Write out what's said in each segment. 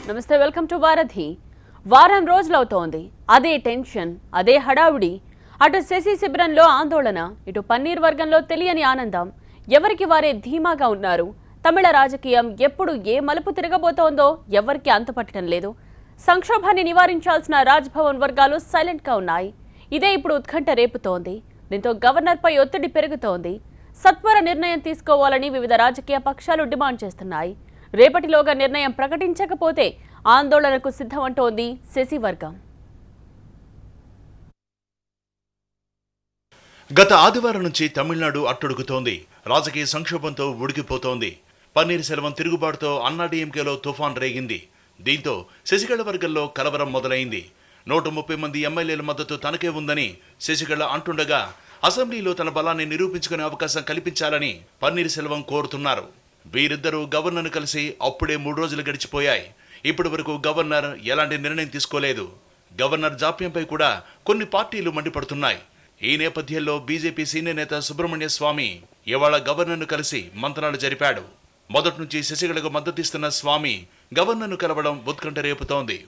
నమస్తే, welcome to వారధి. వారం రోజులవుతోంది. అదే టెన్షన్, అదే హడావుడి. అటు శశి శిబిరంలో ఆందోళన, ఇటు పన్నీర్ వర్గంలో తెలియని ఆనందం. ఎవరికి వారే ధీమాగా ఉన్నారు. తమిళ రాజకీయం ఎప్పుడు ఏ మలుపు తిరగబోతోందో ఎవరికి అంతుపట్టడం లేదు. సంక్షోభాన్ని నివారించాల్సిన రాజ్భవన్ వర్గాలు సైలెంట్గా ఉన్నాయి. ఇదే ఇప్పుడు ఉత్కంఠ రేపుతోంది. దీంతో గవర్నర్పై ఒత్తిడి పెరుగుతోంది. సత్వర నిర్ణయం తీసుకోవాలని వివిధ రాజకీయ పక్షాలు డిమాండ్ చేస్తున్నాయి. రేపటిలోగా నిర్ణయం ప్రకటించకపోతే ఆందోళనకు సిద్ధమంటోంది శశి వర్గం. గత ఆదివారం నుంచి తమిళనాడు అట్టుడుగుతోంది. రాజకీయ సంక్షోభంతో ఉడికిపోతోంది. పన్నీర్ సెల్వం తిరుగుబాటుతో అన్నాడీఎంకేలో తుఫాన్ రేగింది. దీంతో శశికళ వర్గంలో కలవరం మొదలైంది. 130 మంది ఎమ్మెల్యేల మద్దతు తనకే ఉందని శశికళ అంటుండగా అసెంబ్లీలో తన బలాన్ని నిరూపించుకునే అవకాశం కల్పించాలని పన్నీర్ సెల్వం కోరుతున్నారు. వీరిద్దరూ గవర్నర్ను కలిసి అప్పుడే 3 రోజులు గడిచిపోయాయి. ఇప్పటి వరకు గవర్నర్ ఎలాంటి నిర్ణయం తీసుకోలేదు. గవర్నర్ జాప్యంపై కూడా కొన్ని పార్టీలు మండిపడుతున్నాయి. ఈ నేపథ్యంలో బీజేపీ సీనియర్ నేత సుబ్రహ్మణ్య స్వామి ఇవాళ గవర్నర్ను కలిసి మంత్రాలు జరిపాడు. మొదటి నుంచి శశికళకు మద్దతిస్తున్న స్వామి గవర్నర్ను కలవడం ఉత్కంఠ రేపుతోంది.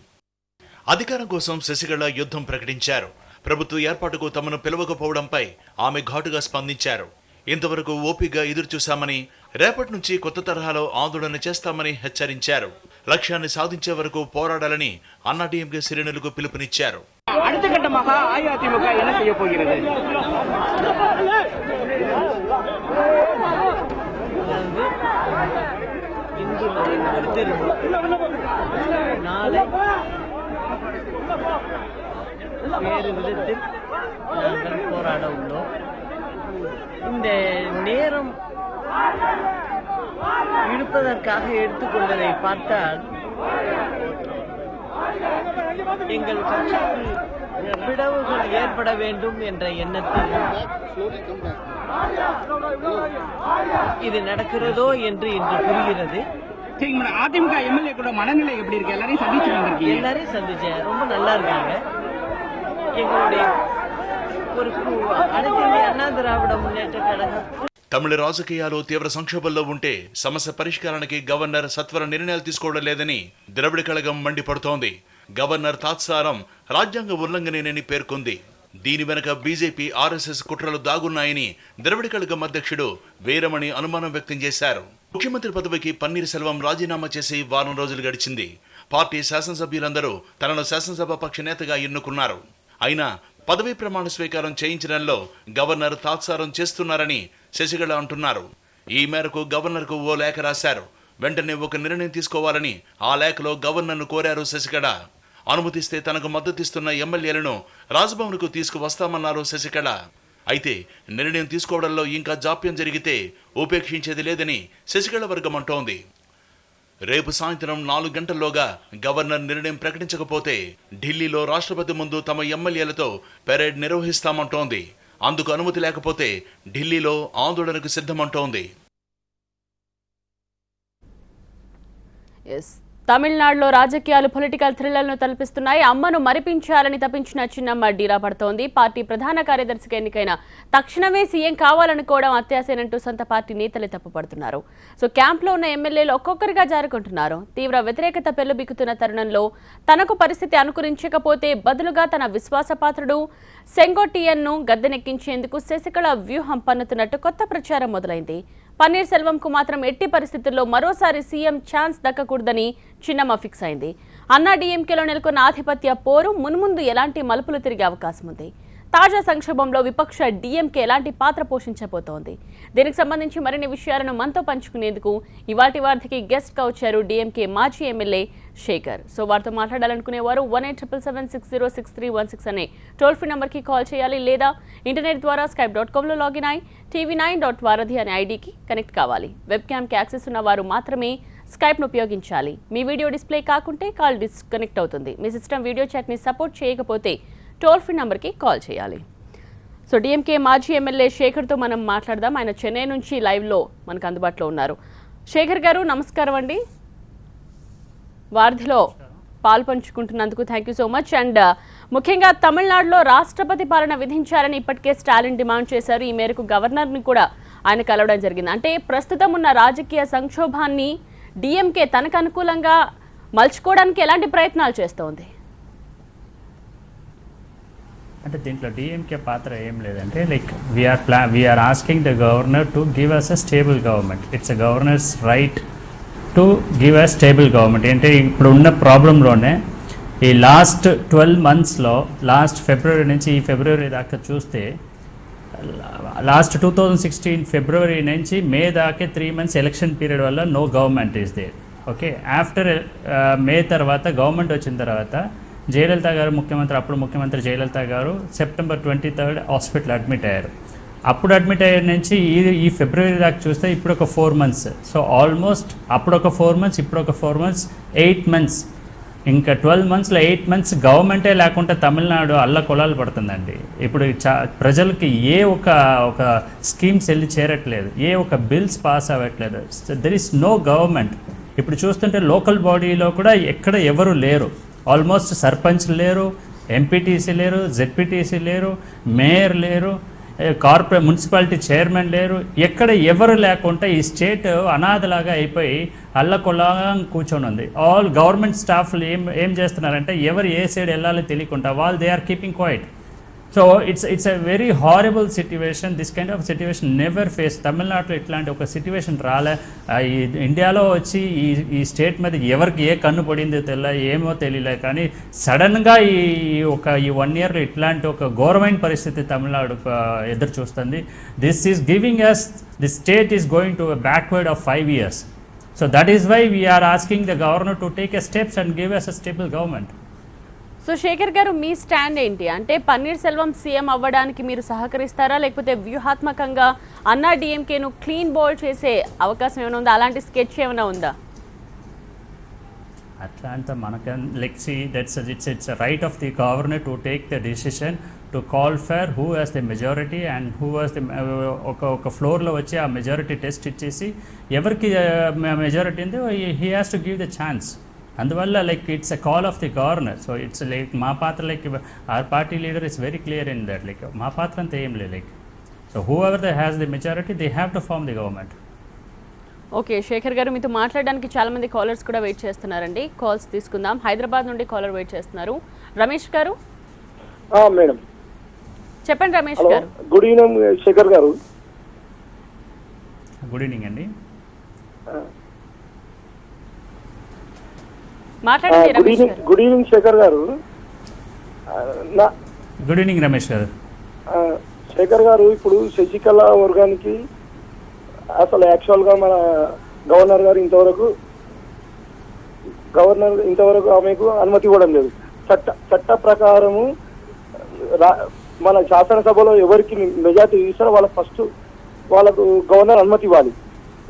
అధికారం కోసం శశికళ యుద్ధం ప్రకటించారు. ప్రభుత్వ ఏర్పాటుకు తమను పిలవకపోవడంపై ఆమె ఘాటుగా స్పందించారు. ఇంతవరకు ఓపికగా ఎదురుచూశామని, రేపటి నుంచి కొత్త తరహాలో ఆందోళన చేస్తామని హెచ్చరించారు. లక్ష్యాన్ని సాధించే వరకు పోరాడాలని అన్నాడీఎంకే శ్రేణులకు పిలుపునిచ్చారు. அடுத்த கட்டமாக அஇஅதிமுக என்ன செய்ய போகிறது? நாளை வேறு விதத்தில் நாங்கள் போராட உள்ளோம். இந்த நேரம் இழுப்பதற்காக எடுத்துக்கொள்வதை பார்த்தால் எங்கள் கட்சிக்கு விடவுகள் ஏற்பட வேண்டும் என்ற எண்ணத்தில் இது நடக்கிறதோ என்று இன்று புரிகிறது. அதிமுக எம்எல்ஏ கூட மனநிலை எப்படி இருக்கு? எல்லாரையும் சந்திச்சு வந்திருக்கீங்க? எல்லாரையும் சந்திச்சேன். ரொம்ப நல்லா இருக்காங்க. எங்களுடைய ஒரு அனைத்து இந்திய அண்ணா திராவிட முன்னேற்ற கழகம் తమిళ రాజకీయాలు తీవ్ర సంక్షోభంలో ఉంటే సమస్య పరిష్కారానికి గవర్నర్ సత్వర నిర్ణయాలు తీసుకోవడం లేదని ద్రవిడ కళగం మండిపడుతోంది. గవర్నర్ తాత్సారం రాజ్యాంగ ఉల్లంఘనేనని పేర్కొంది. దీని వెనక బీజేపీ, ఆర్ఎస్ఎస్ కుట్రలు దాగున్నాయని ద్రవిడ కళగం అధ్యక్షుడు వీరమణి అనుమానం వ్యక్తం చేశారు. ముఖ్యమంత్రి పదవికి పన్నీర్ సెల్వం రాజీనామా చేసి వారం రోజులు గడిచింది. పార్టీ శాసనసభ్యులందరూ తనను శాసనసభ పక్ష నేతగా ఎన్నుకున్నారు. అయినా పదవీ ప్రమాణ స్వీకారం చేయించడంలో గవర్నర్ తాత్సారం చేస్తున్నారని శశికళ అంటున్నారు. ఈ మేరకు గవర్నర్కు ఓ లేఖ రాశారు. వెంటనే ఒక నిర్ణయం తీసుకోవాలని ఆ లేఖలో గవర్నర్ను కోరారు శశికళ. అనుమతిస్తే తనకు మద్దతిస్తున్న ఎమ్మెల్యేలను రాజ్భవన్కు తీసుకువస్తామన్నారు శశికళ. అయితే నిర్ణయం తీసుకోవడంలో ఇంకా జాప్యం జరిగితే ఉపేక్షించేది లేదని శశికళ వర్గం అంటోంది. రేపు సాయంత్రం 4 గంటల్లోగా గవర్నర్ నిర్ణయం ప్రకటించకపోతే ఢిల్లీలో రాష్ట్రపతి ముందు తమ ఎమ్మెల్యేలతో పెరేడ్ నిర్వహిస్తామంటోంది. అందుకు అనుమతి లేకపోతే ఢిల్లీలో ఆందోళనకు సిద్ధమంటోంది. తమిళనాడులో రాజకీయాలు పొలిటికల్ థ్రిల్లర్ను తలపిస్తున్నాయి. అమ్మను మరిపించాలని తప్పించిన చిన్నమ్మ డీలా పడుతోంది. పార్టీ ప్రధాన కార్యదర్శిగా ఎన్నికైన తక్షణమే సీఎం కావాలనుకోవడం అత్యాశనంటూ సొంత పార్టీ నేతలే తప్పుపడుతున్నారు. క్యాంప్లో ఉన్న ఎమ్మెల్యేలు ఒక్కొక్కరిగా జారుకుంటున్నారు. తీవ్ర వ్యతిరేకత పెళ్లుబిక్కుతున్న తరుణంలో తనకు పరిస్థితి అనుకరించకపోతే బదులుగా తన విశ్వాసపాత్రుడు సెంగోటియన్ను గద్దెనెక్కించేందుకు శశికళ వ్యూహం పన్నుతున్నట్టు కొత్త ప్రచారం మొదలైంది. పన్నీర్ సెల్వంకు మాత్రం ఎట్టి పరిస్థితుల్లో మరోసారి సీఎం ఛాన్స్ దక్కకూడదని చిన్నమ్మ ఫిక్స్ అయింది. అన్నాడీఎంకేలో నెలకొన్న ఆధిపత్య పోరు మున్ముందు ఎలాంటి మలుపులు తిరిగే అవకాశం ఉంది. తాజా సంక్షోభంలో విపక్ష డీఎంకే ఎలాంటి పాత్ర పోషించబోతోంది? దీనికి సంబంధించి మరిన్ని విషయాలను మనతో పంచుకునేందుకు ఇవాటి వార్తకి గెస్ట్గా వచ్చారు డీఎంకే మాజీ ఎమ్మెల్యే శేఖర్. వారితో మాట్లాడాలనుకునేవారు 1877606316 అనే టోల్ ఫ్రీ నెంబర్కి కాల్ చేయాలి, లేదా ఇంటర్నెట్ ద్వారా skype.com లాగిన్ అయి tv9.varadhi అనే ఐడికి కనెక్ట్ కావాలి. వెబ్ క్యామ్కి యాక్సెస్ ఉన్న వారు మాత్రమే స్కైప్ను ఉపయోగించాలి. మీ వీడియో డిస్ప్లే కాకుంటే కాల్ డిస్కనెక్ట్ అవుతుంది. మీ సిస్టమ్ వీడియో చాట్ని సపోర్ట్ చేయకపోతే టోల్ ఫ్రీ నెంబర్కి కాల్ చేయాలి. డీఎంకే మాజీ ఎమ్మెల్యే శేఖర్తో మనం మాట్లాడదాం. ఆయన చెన్నై నుంచి లైవ్లో మనకు అందుబాటులో ఉన్నారు. శేఖర్ గారు, నమస్కారం అండి. వార్ధిలో పాల్పంచుకుంటున్నందుకు thank you so much. And ముఖ్యంగా తమిళనాడులో రాష్ట్రపతి పాలన విధించాలని ఇప్పటికే స్టాలిన్ డిమాండ్ చేశారు. ఈ మేరకు గవర్నర్ని కూడా ఆయన కలవడం జరిగింది. అంటే ప్రస్తుతం ఉన్న రాజకీయ సంక్షోభాన్ని డీఎంకే తనకు అనుకూలంగా మలుచుకోవడానికి ఎలాంటి ప్రయత్నాలు చేస్తోంది? అంటే దీంట్లో డిఎంకే పాత్ర ఏం లేదంటే like we are asking the governor to give us a stable government. It's a governor's right to give a stable government. అంటే ఇప్పుడు ఉన్న ప్రాబ్లంలోనే ఈ లాస్ట్ 12 monthsలో లాస్ట్ ఫిబ్రవరి నుంచి ఈ ఫిబ్రవరి దాకా చూస్తే లాస్ట్ 2016 ఫిబ్రవరి నుంచి మే దాకే 3 months ఎలక్షన్ పీరియడ్ వల్ల no government is there. Okay, after May తర్వాత గవర్నమెంట్ వచ్చిన తర్వాత జయలలిత గారు ముఖ్యమంత్రి, అప్పుడు ముఖ్యమంత్రి జయలలిత గారు September 23rd హాస్పిటల్ అడ్మిట్ అయ్యారు. అప్పుడు అడ్మిట్ అయ్యే నుంచి ఈ ఫిబ్రవరి దాకా చూస్తే ఇప్పుడు ఒక 4 months. సో ఆల్మోస్ట్ అప్పుడు ఒక 4 months, ఇప్పుడు ఒక 4 months, 8 months. ఇంకా 12 monthsలో 8 months గవర్నమెంటే లేకుండా తమిళనాడు అల్ల కొలాలు పడుతుందండి. ఇప్పుడు ప్రజలకి ఏ ఒక స్కీమ్స్ వెళ్ళి చేరట్లేదు, ఏ ఒక బిల్స్ పాస్ అవ్వట్లేదు. There is no government. ఇప్పుడు చూస్తుంటే లోకల్ బాడీలో కూడా ఎక్కడ ఎవరు లేరు. ఆల్మోస్ట్ సర్పంచ్ లేరు, ఎంపీటీసీ లేరు, జెడ్పీటీసీ లేరు, మేయర్ లేరు, మున్సిపాలిటీ చైర్మన్ లేరు. ఎక్కడ ఎవరు లేకుండా ఈ స్టేట్ అనాథలాగా అయిపోయి అల్లకొల్లాగా కూర్చొని ఉంది. ఆల్ గవర్నమెంట్ స్టాఫ్లు ఏం చేస్తున్నారంటే ఎవరు ఏ సైడ్ వెళ్ళాలో తెలియకుండా వాళ్ళు they are keeping quiet. So it's a very horrible situation. This kind of situation never face. తమిళనాడులో ఇట్లాంటి ఒక సిట్యువేషన్ రాలే. ఈ ఇండియాలో వచ్చి ఈ స్టేట్ మీద ఎవరికి ఏ కన్ను పడిందో ఏమో తెలియలే, కానీ సడన్గా ఈ 1 yearలో ఇట్లాంటి ఒక ఘోరమైన పరిస్థితి తమిళనాడు ఎదురు చూస్తుంది. This is giving us, this state is going to backward of 5 years. So that is why we are asking the governor to take a steps and give us a stable government. So Shekhar గారు, మీ stand ఏంటి? అంటే paneer Selvam CM అవ్వడానికి మీరు సహకరిస్తారా, లేకపోతే వ్యూహాత్మకంగా అన్నా డిఎంకేను క్లీన్ బౌల్ చేసే అవకాశం ఏమైనా ఉందా? అలాంటి స్కెచ్ ఏమైనా ఉందా? అట్లా అంతా మనకు like see that's it's right of the governor to take the decision to call for who has the majority and who has the ఒక ఫ్లోర్లో వచ్చి ఆ మెజారిటీ టెస్ట్ ఇచ్చేసి ఎవరికి మెజారిటీ ఉందో he has to give the chance. అందువల్ల like it's a call of the governor. So it's like మా పాత్ర like our party leader is very clear in that. Like మా పాత్ర అంతా ఏం లేదు. Like so whoever the has the majority they have to form the government. Okay Shekhar గారు, మీతో మాట్లాడడానికి చాలా మంది కాలర్స్ కూడా వెయిట్ చేస్తున్నారండి. కాల్స్ తీసుకుందాం. హైదరాబాద్ నుండి కాలర్ వెయిట్ చేస్తున్నారు. రమేష్ గారు మేడం చెప్పండి. రమేష్ గారు, గుడ్ ఈవినింగ్. శేఖర్ గారు గుడ్ ఈవినింగ్ అండి. మాట్లాడండి రమేష్ గారు. గుడ్ ఈవినింగ్ శేఖర్ గారు. గుడ్ ఈవినింగ్ రమేష్ గారు. శేఖర్ గారు, ఇప్పుడు శశికళ వర్గానికి అసలు యాక్చువల్గా మన గవర్నర్ గారు ఇంతవరకు ఆమెకు అనుమతి ఇవ్వడం లేదు. చట్ట ప్రకారము మన శాసనసభలో ఎవరికి మెజార్టీ ఇస్తారో వాళ్ళకు గవర్నర్ అనుమతి ఇవ్వాలి.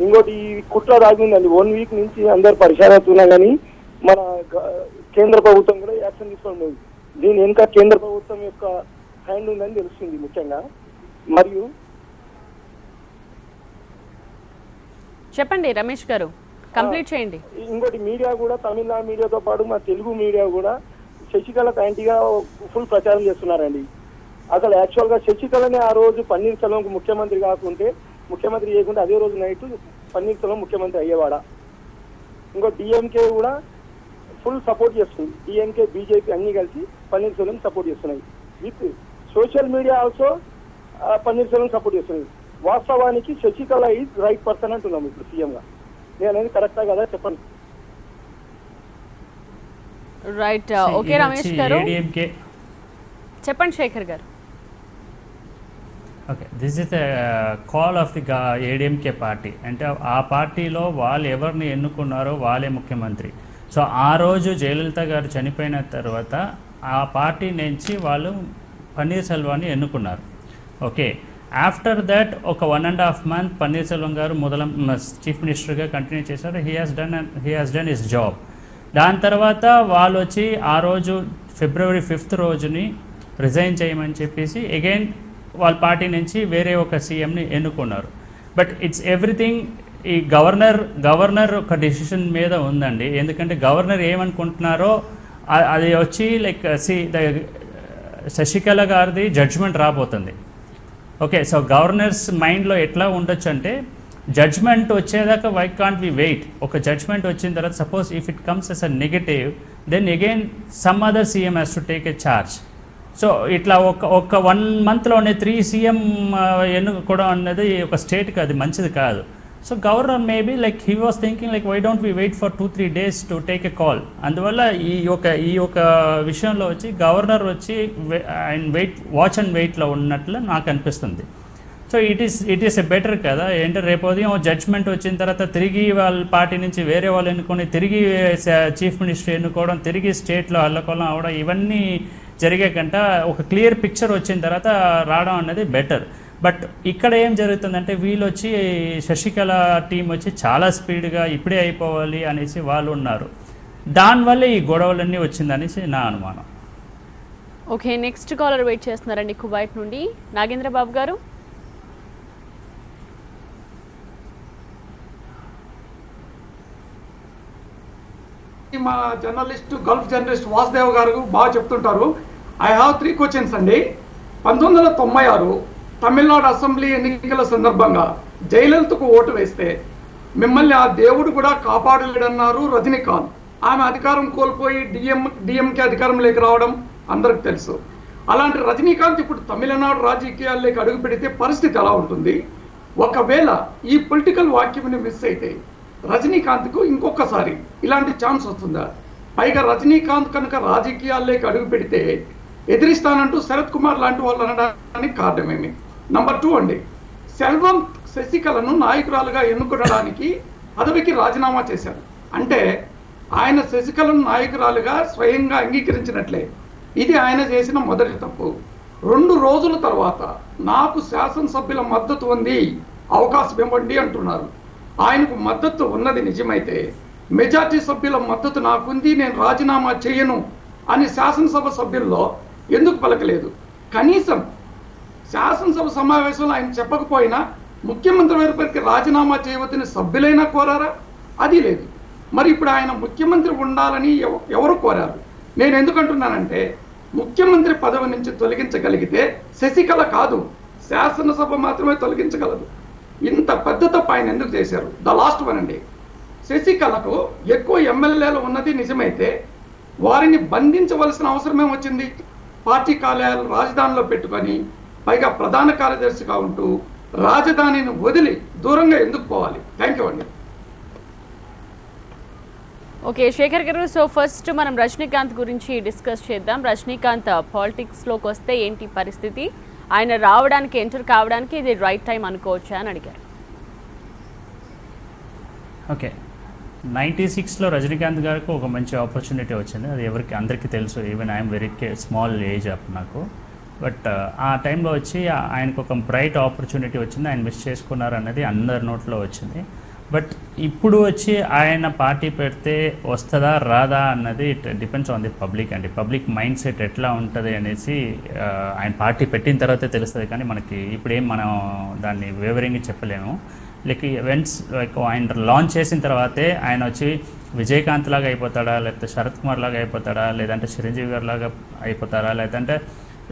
ఇంకోటి కుట్ర దాగిందండి. 1 week నుంచి అందరు పరిశీలన అవుతున్నా కానీ మన కేంద్ర ప్రభుత్వం కూడా యాక్షన్ తీసుకోవడం లేదు. దీని వెనుక కేంద్ర ప్రభుత్వం యొక్క హ్యాండ్ ఉందని తెలుస్తుంది ముఖ్యంగా. మరియు చెప్పండి రమేష్ గారు, కంప్లీట్ చేయండి. ఇంకోటి మీడియా కూడా, తమిళనాడు మీడియాతో పాటు మా తెలుగు మీడియా కూడా శశికళకు యాంటీగా ఫుల్ ప్రచారం చేస్తున్నారండి. అసలు యాక్చువల్గా శశికళనే ఆ రోజు పన్నీర్ సెల్వంకు ముఖ్యమంత్రి చేయకుండా అదే రోజు నైట్ పన్నీర్ సెల్వం ముఖ్యమంత్రి అయ్యేవాడా. ఇంకో డిఎంకే కూడా ఫుల్ సపోర్ట్ చేస్తుంది. డిఎంకే బీజేపీ అన్ని కలిసి పన్నీర్ సెల్వం సపోర్ట్ చేస్తున్నాయి. With social media also paneer Selvam support చేస్తుంది. వాస్తవానికి శశికళ ఈజ్ రైట్ పర్సన్ అంటున్నాం ఇప్పుడు సీఎంగా. నేను అనేది కరెక్టా కదా చెప్పండి. రైట్. ఓకే రమేష్ గారు, చెప్పండి శేఖర్ గారు. Okay, this is the call of the ADMK party. అంటే ఆ పార్టీలో వాళ్ళు ఎవరిని ఎన్నుకున్నారో వాళ్ళే ముఖ్యమంత్రి. సో ఆ రోజు జయలలిత గారు చనిపోయిన తర్వాత ఆ పార్టీ నుంచి వాళ్ళు పన్నీర్ సెల్వాన్ని ఎన్నుకున్నారు. ఓకే, ఆఫ్టర్ దట్ ఒక 1.5 month పన్నీర్ సెల్వం గారు చీఫ్ మినిస్టర్గా కంటిన్యూ చేశారు. He has done his job. దాని తర్వాత వాళ్ళు వచ్చి ఆ రోజు February 5th రోజుని రిజైన్ చేయమని చెప్పేసి అగైన్ వాళ్ళ పార్టీ నుంచి వేరే ఒక సీఎంని ఎన్నుకున్నారు. బట్ ఇట్స్ ఎవ్రీథింగ్ ఈ గవర్నర్ ఒక డెసిషన్ మీద ఉందండి. ఎందుకంటే గవర్నర్ ఏమనుకుంటున్నారో అది వచ్చి లైక్ శశికళ గారిది జడ్జ్మెంట్ రాబోతుంది. ఓకే, సో గవర్నర్స్ మైండ్లో ఎట్లా ఉండొచ్చు అంటే జడ్జ్మెంట్ వచ్చేదాకా వై కాంట్ వి వెయిట్? ఒక జడ్జ్మెంట్ వచ్చిన తర్వాత suppose if it comes as a negative, then again some other CM has to take a charge. So ఇట్లా ఒక 1 monthలోనే 3 సీఎం ఎన్నుకోవడం అన్నది ఒక స్టేట్కి అది మంచిది కాదు. So governor maybe like he was thinking like why don't we wait for 2-3 days to take a call. అందువల్ల ఈ ఒక విషయంలో వచ్చి గవర్నర్ వచ్చి ఆయన వాచ్ అండ్ వెయిట్లో ఉన్నట్లు నాకు అనిపిస్తుంది. So it is a better కదా. ఏంటంటే రేపు ఉదయం జడ్జ్మెంట్ వచ్చిన తర్వాత తిరిగి వాళ్ళ పార్టీ నుంచి వేరే వాళ్ళు ఎన్నుకొని తిరిగి చీఫ్ మినిస్టర్ ఎన్నుకోవడం, తిరిగి స్టేట్లో అల్లకొల్లం అవడం, ఇవన్నీ జరిగే కంట ఒక క్లియర్ పిక్చర్ వచ్చిన తర్వాత రావడం అనేది బెటర్. బట్ ఇక్కడ ఏం జరుగుతుందంటే వీళ్ళు వచ్చి శశికళ టీం వచ్చి చాలా స్పీడ్గా ఇప్పుడే అయిపోవాలి అనేసి వాళ్ళు ఉన్నారు. దానివల్ల ఈ గొడవలన్నీ వచ్చిందనేసి నా అనుమానం. ఓకే, నెక్స్ట్ కాలర్ వెయిట్ చేస్తున్నారండి కువైట్ నుండి. నాగేంద్ర బాబు గారు. మా జర్నలిస్ట్ గల్ఫ్ జర్నలిస్ట్ వాసుదేవ్ గారు బాగా చెప్తుంటారు. ఐ హావ్ 3 questions అండి. 1996 తమిళనాడు అసెంబ్లీ ఎన్నికల సందర్భంగా జయలలితకు ఓటు వేస్తే మిమ్మల్ని ఆ దేవుడు కూడా కాపాడలేడన్నారు రజనీకాంత్. ఆమె అధికారం కోల్పోయి డిఎంకే అధికారంలోకి రావడం అందరికి తెలుసు. అలాంటి రజనీకాంత్ ఇప్పుడు తమిళనాడు రాజకీయాల్లోకి అడుగు పెడితే పరిస్థితి ఎలా ఉంటుంది? ఒకవేళ ఈ పొలిటికల్ వాక్యూమ్ని మిస్ అయితే రజనీకాంత్కు ఇంకొకసారి ఇలాంటి ఛాన్స్ వస్తుందా? పైగా రజనీకాంత్ కనుక రాజకీయాల్లోకి అడుగు పెడితే ఎదిరిస్తానంటూ శరత్ కుమార్ లాంటి వాళ్ళు అనడానికి కారణమేమి? నంబర్ 2 అండి, సెల్వం శశికళను నాయకురాలుగా ఎన్నుకోవడానికి పదవికి రాజీనామా చేశారు. అంటే ఆయన శశికళను నాయకురాలుగా స్వయంగా అంగీకరించినట్లే. ఇది ఆయన చేసిన మొదటి తప్పు. 2 రోజుల తర్వాత నాకు శాసనసభ్యుల మద్దతు ఉంది, అవకాశం ఇవ్వండి అంటున్నారు. ఆయనకు మద్దతు ఉన్నది నిజమైతే మెజార్టీ సభ్యుల మద్దతు నాకుంది, నేను రాజీనామా చేయను అని శాసనసభ సభ్యుల్లో ఎందుకు పలకలేదు? కనీసం శాసనసభ సమావేశంలో ఆయన చెప్పకపోయినా ముఖ్యమంత్రి వైపుకి రాజీనామా చేయవద్దని సభ్యులైనా కోరారా? అది లేదు. మరి ఇప్పుడు ఆయన ముఖ్యమంత్రి ఉండాలని ఎవరు కోరారు? నేను ఎందుకంటున్నానంటే ముఖ్యమంత్రి పదవి నుంచి తొలగించగలిగితే శశికళ కాదు, శాసనసభ మాత్రమే తొలగించగలదు. ఇంత పెద్ద తప్పు ఆయన ఎందుకు చేశారు? ద లాస్ట్ వన్ అండి, శశికళకు ఎక్కువ ఎమ్మెల్యేలు ఉన్నది నిజమైతే వారిని బంధించవలసిన అవసరమే వచ్చింది? పార్టీ కార్యాలయాలు రాజధానిలో పెట్టుకొని పైగా ప్రధాన కార్యదర్శిగా ఉంటూ రాజధానిని వదిలి దూరంగా ఎందుకు పోవాలి? థ్యాంక్ యూ అండి. ఓకే శేఖర్ గారు, సో ఫస్ట్ మనం రజనీకాంత్ గురించి డిస్కస్ చేద్దాం. రజనీకాంత్ పాలిటిక్స్లోకి వస్తే ఏంటి పరిస్థితి? ఆయన రావడానికి, ఎంటర్ కావడానికి ఇది రైట్ టైం అనుకోవచ్చా అని అడిగారు. ఓకే, 96లో రజనీకాంత్ గారికి ఒక మంచి ఆపర్చునిటీ వచ్చింది. అది అందరికీ తెలుసు. Even I'm very small age up నాకు. బట్ ఆ టైంలో వచ్చి ఆయనకు ఒక బ్రైట్ ఆపర్చునిటీ వచ్చింది, ఆయన మిస్ చేసుకున్నారు అన్నది అందరి నోట్లో వచ్చింది. బట్ ఇప్పుడు వచ్చి ఆయన పార్టీ పెడితే వస్తుందా రాదా అన్నది it depends on the public అండి. పబ్లిక్ మైండ్ సెట్ ఎట్లా ఉంటుంది అనేసి ఆయన పార్టీ పెట్టిన తర్వాతే తెలుస్తుంది. కానీ మనకి ఇప్పుడేం మనం దాన్ని వివరంగా చెప్పలేము. లైక్ ఈవెంట్స్ లైక్ ఆయన లాంచ్ చేసిన తర్వాతే ఆయన వచ్చి విజయకాంత్ లాగా అయిపోతాడా, లేకపోతే శరత్ కుమార్ లాగా అయిపోతాడా, లేదంటే చిరంజీవి గారు లాగా అయిపోతారా,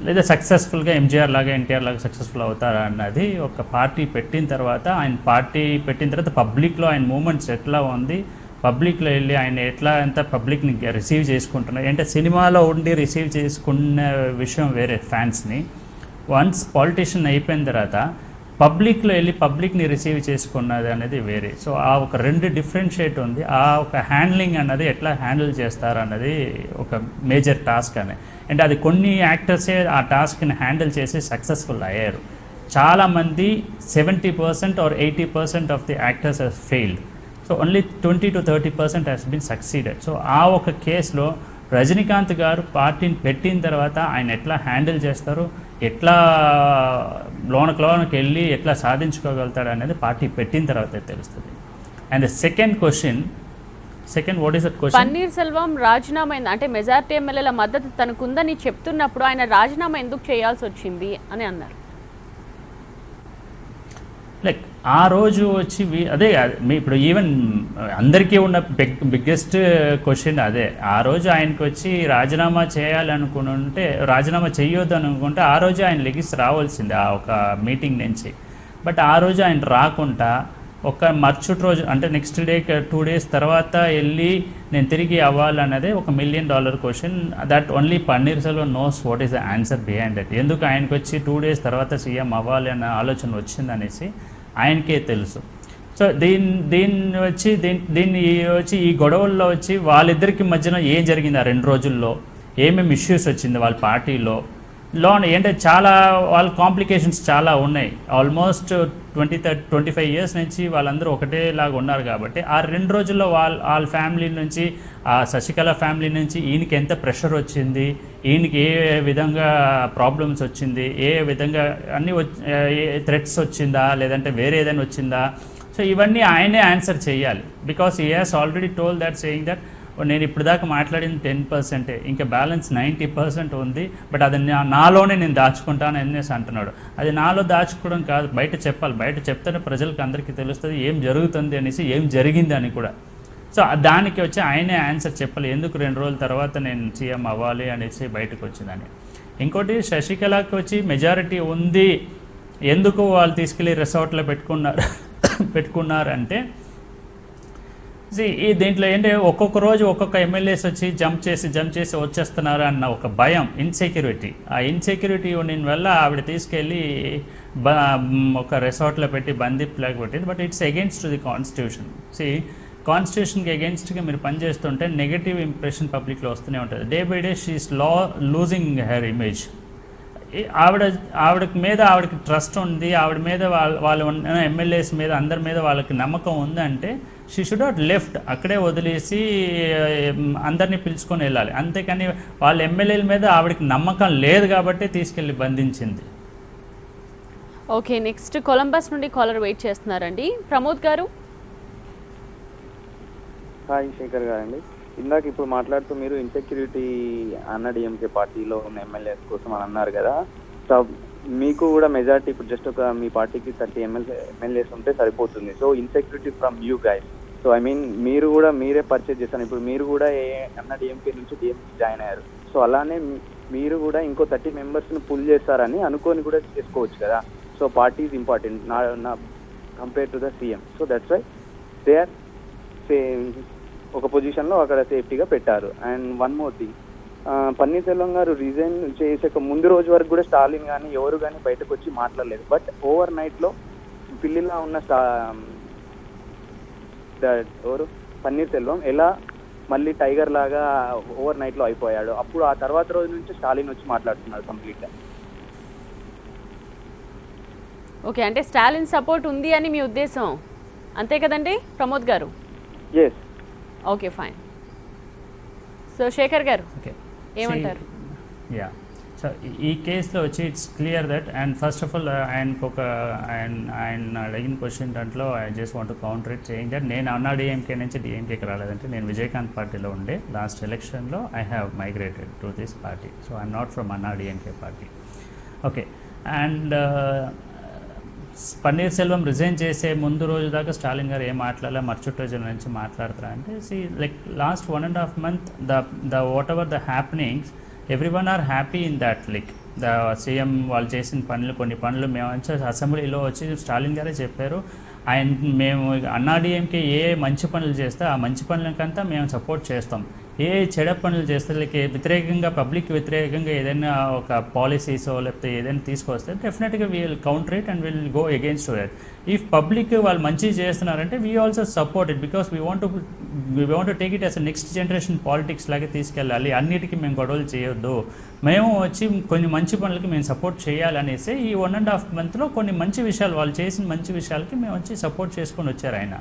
లేదా సక్సెస్ఫుల్గా ఎంజీఆర్ లాగా ఎన్టీఆర్ లాగా సక్సెస్ఫుల్ అవుతారా అన్నది ఒక పార్టీ పెట్టిన తర్వాత, ఆయన పార్టీ పెట్టిన తర్వాత పబ్లిక్లో ఆయన మూమెంట్స్ ఎట్లా ఉంది, పబ్లిక్లో వెళ్ళి ఆయన ఎంత పబ్లిక్ని రిసీవ్ చేసుకుంటున్నారు. అంటే సినిమాలో ఉండి రిసీవ్ చేసుకున్న విషయం వేరే, ఫ్యాన్స్ని. వన్స్ పాలిటిషియన్ అయిపోయిన తర్వాత పబ్లిక్లో వెళ్ళి పబ్లిక్ని రిసీవ్ చేసుకున్నది అనేది వేరే. సో ఆ ఒక 2 డిఫరెన్షియేట్ ఉంది. ఆ ఒక హ్యాండ్లింగ్ అన్నది ఎట్లా హ్యాండిల్ చేస్తారు అన్నది ఒక మేజర్ టాస్క్ అని. అంటే అది కొన్ని యాక్టర్సే ఆ టాస్క్ని హ్యాండిల్ చేసి సక్సెస్ఫుల్ అయ్యారు. చాలామంది 70% or 80% of the actors has failed. So only 20 to 30% has been succeeded. So ఆ ఒక కేసులో రజనీకాంత్ గారు పార్టీని పెట్టిన తర్వాత ఆయన ఎట్లా హ్యాండిల్ చేస్తారు, ఎట్లా లోనకి వెళ్ళి ఎట్లా సాధించుకోగలుగుతాడు అనేది పార్టీ పెట్టిన తర్వాతే తెలుస్తుంది. And second what is that question? Paneer Selvam రాజీనామా అంటే మెజార్టీ ఎమ్మెల్యేల మద్దతు తనకుందని చెప్తున్నప్పుడు ఆయన రాజీనామా ఎందుకు చేయాల్సి వచ్చింది అని అన్నారు. లైక్ ఆ రోజు వచ్చి అదే ఇప్పుడు ఈవెన్ అందరికీ ఉన్న బిగ్గెస్ట్ క్వశ్చన్ అదే. ఆ రోజు ఆయనకు వచ్చి రాజీనామా చేయాలనుకుంటే, రాజీనామా చేయొద్దు అనుకుంటే ఆ రోజు ఆయన లెగిసి రావాల్సింది ఆ ఒక మీటింగ్ నుంచి. బట్ ఆ రోజు ఆయన రాకుండా ఒక మరుసటి రోజు అంటే నెక్స్ట్ డే 2 days తర్వాత వెళ్ళి నేను తిరిగి అవ్వాలన్నదే ఒక $1 million question. That only paneer Selvam knows what is the answer behind that. ఎందుకు ఆయనకు వచ్చి 2 days తర్వాత సీఎం అవ్వాలి అన్న ఆలోచన వచ్చిందనేసి ఆయనకే తెలుసు. సో దీన్ని వచ్చి ఈ గొడవల్లో వచ్చి వాళ్ళిద్దరికి మధ్యన ఏం జరిగింది ఆ 2 రోజుల్లో, ఏమేమి ఇష్యూస్ వచ్చింది వాళ్ళ పార్టీలో ఏంటంటే చాలా వాళ్ళ కాంప్లికేషన్స్ చాలా ఉన్నాయి. ఆల్మోస్ట్ 25 years నుంచి వాళ్ళందరూ ఒకటేలాగా ఉన్నారు కాబట్టి ఆ 2 రోజుల్లో వాళ్ళ ఫ్యామిలీ నుంచి, ఆ శశికళ ఫ్యామిలీ నుంచి ఈయనకి ఎంత ప్రెషర్ వచ్చింది, ఈయనకి ఏ విధంగా ప్రాబ్లమ్స్ వచ్చింది, ఏ విధంగా అన్ని థ్రెట్స్ వచ్చిందా లేదంటే వేరే ఏదైనా వచ్చిందా. సో ఇవన్నీ ఆయనే ఆన్సర్ చేయాలి. Because he has already told that saying that నేను ఇప్పుడు దాకా మాట్లాడింది 10%, ఇంకా బ్యాలెన్స్ 90% ఉంది, బట్ అది నాలోనే నేను దాచుకుంటాను అనేసి అంటున్నాడు. అది నాలో దాచుకోవడం కాదు, బయట చెప్పాలి. బయట చెప్తేనే ప్రజలకు అందరికీ తెలుస్తుంది ఏం జరుగుతుంది అనేసి, ఏం జరిగింది అని కూడా. సో దానికి వచ్చి ఆయనే ఆన్సర్ చెప్పాలి, ఎందుకు 2 రోజుల తర్వాత నేను సీఎం అవ్వాలి అనేసి బయటకు వచ్చిందని. ఇంకోటి శశికళకి వచ్చి మెజారిటీ ఉంది, ఎందుకు వాళ్ళు తీసుకెళ్ళి రిసార్ట్లో పెట్టుకున్నారంటే ఈ దీంట్లో ఏంటంటే ఒక్కొక్క రోజు ఒక్కొక్క ఎమ్మెల్యేస్ వచ్చి జంప్ చేసి వచ్చేస్తున్నారు అన్న ఒక భయం, ఇన్సెక్యూరిటీ. ఆ ఇన్సెక్యూరిటీ ఉండిన వల్ల ఆవిడ తీసుకెళ్ళి ఒక రిసార్ట్లో పెట్టి బందీపులాగా పెట్టింది. But it's against the constitution. కాన్స్టిట్యూషన్కి అగెన్స్ట్గా మీరు పనిచేస్తుంటే నెగటివ్ ఇంప్రెషన్ పబ్లిక్లో వస్తూనే ఉంటుంది. Day by day she is losing her image. ఆవిడకి మీద ఆవిడకి ట్రస్ట్ ఉంది, ఆవిడ మీద వాళ్ళు ఉన్న ఎమ్మెల్యేస్ మీద అందరి మీద వాళ్ళకి నమ్మకం ఉందంటే షీ షుడ్ నాట్ లెఫ్ట్, అక్కడే వదిలేసి అందరినీ పిలుచుకొని వెళ్ళాలి. అంతేకాని వాళ్ళ ఎమ్మెల్యేల మీద ఆవిడకి నమ్మకం లేదు కాబట్టి తీసుకెళ్ళి బంధించింది. ఓకే, నెక్స్ట్ కొలంబస్ నుండి కాలర్ వెయిట్ చేస్తున్నారండి. ప్రమోద్ గారు. హాయ్ శేఖర్ గారండి. ఇందాక ఇప్పుడు మాట్లాడుతూ మీరు ఇన్సెక్యూరిటీ అన్నాడీఎంకే పార్టీలో ఉన్న ఎమ్మెల్యేస్ కోసం అని అన్నారు కదా. సో మీకు కూడా మెజారిటీ ఇప్పుడు జస్ట్ ఒక మీ పార్టీకి 30 ఎమ్మెల్యేస్ ఉంటే సరిపోతుంది. So insecurity from you guys. So I mean మీరు కూడా మీరే పర్చేజ్ చేస్తాను. ఇప్పుడు మీరు కూడా అన్నాడీఎంకే నుంచి డిఎంకే జాయిన్ అయ్యారు. సో అలానే మీరు కూడా ఇంకో 30 మెంబర్స్ని పుల్ చేస్తారని అనుకొని కూడా చేసుకోవచ్చు కదా. సో పార్టీ ఈజ్ ఇంపార్టెంట్ నా compare to the CM. So that's why they are ఒక పొజిషన్లో అక్కడ సేఫ్టీగా పెట్టారు. And one more thing, Panneer Selvam garu resign చేసాక ముందు రోజు వరకు కూడా స్టాలిన్ కానీ ఎవరు కానీ బయటకు వచ్చి మాట్లాడలేదు. బట్ ఓవర్ నైట్లో పిల్లిలా ఉన్న ఎవరు పన్నీర్ సెల్వం ఎలా మళ్ళీ టైగర్ లాగా ఓవర్ నైట్లో అయిపోయాడు. అప్పుడు ఆ తర్వాత రోజు నుంచి స్టాలిన్ వచ్చి మాట్లాడుతున్నాడు కంప్లీట్గా. ఓకే, అంటే స్టాలిన్ సపోర్ట్ ఉంది అని మీ ఉద్దేశం అంతే కదండి Pramod garu? Yes. Okay, fine. So Shekhar garu ఏమంటారు? యా, సో ఈ కేసులో వచ్చి it's clear that. And first of all ఆయన అడిగిన క్వశ్చన్ దాంట్లో I just want to counter it saying that నేను అన్నాడీఎంకే నుంచి డిఎంకేకి రాలేదంటే నేను విజయకాంత్ పార్టీలో ఉండే. లాస్ట్ ఎలక్షన్లో I have migrated to this party. So I'm not from AIADMK party. Okay, and Panneer Selvam resign చేసే ముందు రోజు దాకా స్టాలిన్ గారు ఏం మాట్లాడాలి, మరుసటి రోజుల నుంచి మాట్లాడతారా అంటే like last 1.5 months the whatever the happenings everyone are happy in that. Like the CM వాళ్ళు చేసిన కొన్ని పనులు మేము అసెంబ్లీలో వచ్చి స్టాలిన్ గారే చెప్పారు, మేము అన్నాడీఎంకే ఏ మంచి పనులు చేస్తే ఆ మంచి పనులకంతా మేము సపోర్ట్ చేస్తాం, ఏ చెడ పనులు చేస్తే లైక్ వ్యతిరేకంగా పబ్లిక్ వ్యతిరేకంగా ఏదైనా ఒక పాలసీసో లేకపోతే ఏదైనా తీసుకొస్తే డెఫినెట్గా we will counter it and will go against to that. If public వాళ్ళు మంచి చేస్తున్నారంటే we also support it because we want to take it as a next generation politics లాగా తీసుకెళ్ళాలి. అన్నిటికీ మేము గొడవలు చేయొద్దు, మేము వచ్చి కొన్ని మంచి పనులకి మేము సపోర్ట్ చేయాలనేసి ఈ 1.5 monthsలో కొన్ని మంచి విషయాలు వాళ్ళు చేసిన మంచి విషయాలకి మేము వచ్చి సపోర్ట్ చేసుకొని వచ్చారు ఆయన.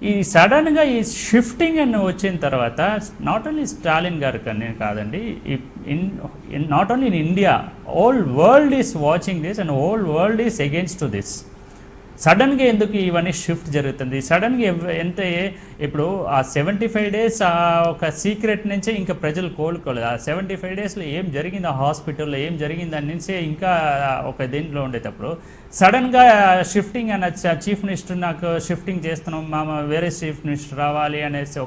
ఈ సడన్గా ఈ షిఫ్టింగ్ అని వచ్చిన తర్వాత నాట్ ఓన్లీ స్టాలిన్ గారు కాదండి, not only in India, whole world is watching this and whole world is against to this. సడన్గా ఎందుకు ఇవన్నీ షిఫ్ట్ జరుగుతుంది? సడన్గా ఇప్పుడు ఆ 75 days ఒక సీక్రెట్ నుంచే ఇంకా ప్రజలు కోలుకోలేదు. ఆ 75 daysలో ఏం జరిగింది, ఆ హాస్పిటల్లో ఏం జరిగింది అని నుంచే ఇంకా ఒక దీంట్లో ఉండేటప్పుడు సడన్గా షిఫ్టింగ్ అన్న చీఫ్ మినిస్టర్ నాకు షిఫ్టింగ్ చేస్తున్నాం, వేరే చీఫ్ మినిస్టర్ రావాలి అనేసి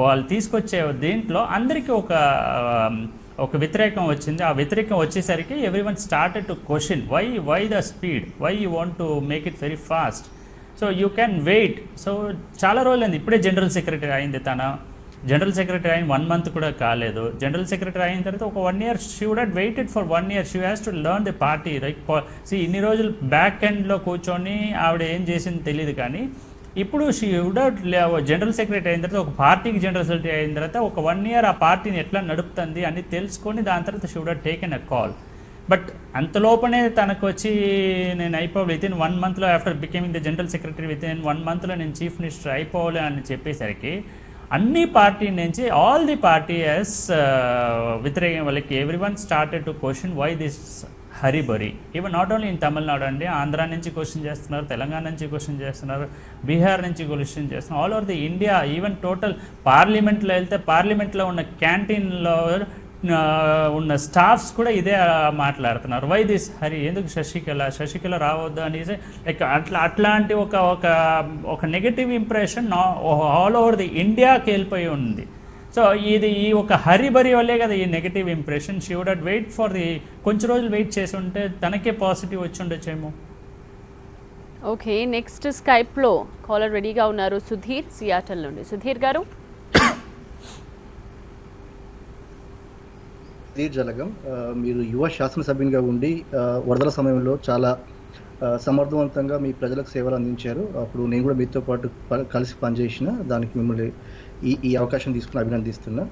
వాళ్ళు తీసుకొచ్చే దీంట్లో అందరికీ ఒక వ్యతిరేకం వచ్చింది. ఆ వ్యతిరేకం వచ్చేసరికి everyone started to question why the speed, why you want to make it very fast. So you can wait. So చాలా రోజులైంది, ఇప్పుడే జనరల్ సెక్రటరీ అయింది. జనరల్ సెక్రటరీ అయిన 1 month కూడా కాలేదు. జనరల్ సెక్రటరీ అయిన తర్వాత ఒక 1 year she would have waited for 1 year. She has to learn the party right. ఇన్ని రోజులు బ్యాక్ ఎండ్లో కూర్చొని ఆవిడ ఏం చేసింది తెలియదు, కానీ ఇప్పుడు she would have general secretary అయిన తర్వాత ఒక పార్టీకి జనరల్ సెక్రటరీ అయిన తర్వాత ఒక 1 year ఆ పార్టీని ఎట్లా నడుపుతుంది అని తెలుసుకొని దాని తర్వాత she would have taken a call. But అంతలోపనే తనకు వచ్చి నేను అయిపోవాలి వితిన్ 1 monthలో after becoming the general secretary within 1 monthలో నేను చీఫ్ మినిస్టర్ అయిపోవాలి అని చెప్పేసరికి అన్ని పార్టీ నుంచి ఆల్ ది పార్టీ యాజ్ వ్యతిరేకం వాళ్ళకి everyone started to question why this hurry burry. Even not only in Tamil Nadu అండి, ఆంధ్ర నుంచి క్వశ్చన్ చేస్తున్నారు, తెలంగాణ నుంచి క్వశ్చన్ చేస్తున్నారు, బీహార్ నుంచి క్వశ్చన్ చేస్తున్నారు, all over the India. Even total పార్లమెంట్లో వెళ్తే పార్లమెంట్లో ఉన్న క్యాంటీన్లో ఉన్న స్టాఫ్స్ కూడా ఇదే మాట్లాడుతున్నారు, వై దిస్ హరి, ఎందుకు శశికళ రావద్దు అనేసి. లైక్ అట్లాంటి ఒక negative impression all over the ఇండియాకి వెళ్ళిపోయి ఉంది. సో ఈ ఒక హరిబరి వల్లే కదా ఈ negative impression. She would have wait for the, కొంచెం రోజులు వెయిట్ చేసి ఉంటే తనకే పాజిటివ్ వచ్చి ఉండొచ్చేమో. ఓకే, నెక్స్ట్ స్కైప్లో కాలర్ రెడీగా ఉన్నారు, సుధీర్ సియాటల్ నుండి. సుధీర్ గారు. సుధీర్ జలగం, మీరు యువ శాసనసభ్యునిగా ఉండి వరదల సమయంలో చాలా సమర్థవంతంగా మీ ప్రజలకు సేవలు అందించారు. అప్పుడు నేను కూడా మీతో పాటు కలిసి పనిచేసిన దానికి మిమ్మల్ని ఈ అవకాశం తీసుకుని అభినందిస్తున్నా.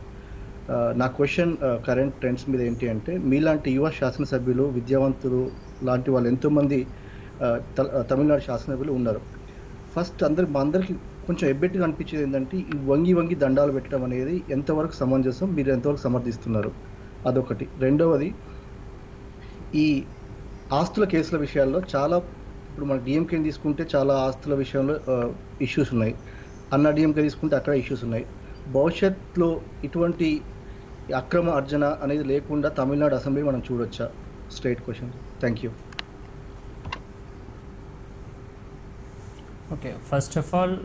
నా క్వశ్చన్ కరెంట్ ట్రెండ్స్ మీద ఏంటి అంటే, మీలాంటి యువ శాసనసభ్యులు, విద్యావంతులు లాంటి వాళ్ళు ఎంతోమంది తమిళనాడు శాసనసభ్యులు ఉన్నారు. ఫస్ట్ మా అందరికీ కొంచెం ఎబ్బెట్టుగా అనిపించేది ఏంటంటే, ఈ వంగి దండాలు పెట్టడం అనేది ఎంతవరకు సమంజసం, మీరు ఎంతవరకు సమర్థిస్తున్నారు, అదొకటి. రెండవది, ఈ ఆస్తుల కేసుల విషయాల్లో చాలా, ఇప్పుడు మన డిఎంకేని తీసుకుంటే చాలా ఆస్తుల విషయంలో ఇష్యూస్ ఉన్నాయి, అన్నా డిఎంకే తీసుకుంటే అక్కడ ఇష్యూస్ ఉన్నాయి. భవిష్యత్తులో ఇటువంటి అక్రమ అర్జన అనేది లేకుండా తమిళనాడు అసెంబ్లీ మనం చూడొచ్చా? Straight question. Thank you. Okay, first of all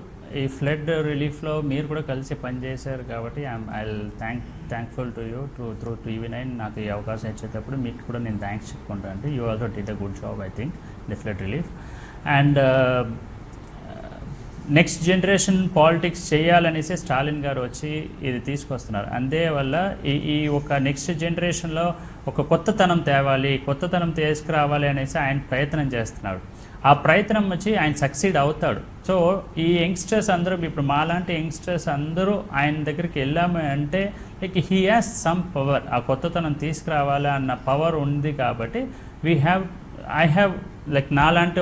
ఈ ఫ్లడ్ రిలీఫ్లో మీరు కూడా కలిసి పనిచేశారు కాబట్టి I thankful to you through TV9 నాకు ఈ అవకాశం ఇచ్చేటప్పుడు మీకు కూడా నేను థ్యాంక్స్ చెప్పుకుంటాను. అంటే you also did a good job I think the flood relief. And next generation politics చేయాలనేసి స్టాలిన్ గారు వచ్చి ఇది తీసుకొస్తున్నారు. అందువల్ల ఈ ఒక నెక్స్ట్ జనరేషన్లో ఒక కొత్తతనం తేవాలి, కొత్తతనం తీసుకురావాలి అనేసి ఆయన ప్రయత్నం చేస్తున్నాడు. ఆ ప్రయత్నం వచ్చి ఆయన సక్సీడ్ అవుతాడు. సో ఈ యంగ్స్టర్స్ అందరూ, ఇప్పుడు మాలాంటి యంగ్స్టర్స్ అందరూ ఆయన దగ్గరికి వెళ్ళాము అంటే like he has some power, ఆ కొత్తతనం తీసుకురావాలి అన్న పవర్ ఉంది. కాబట్టి ఐ హ్యావ్ లైక్ నాలాంటి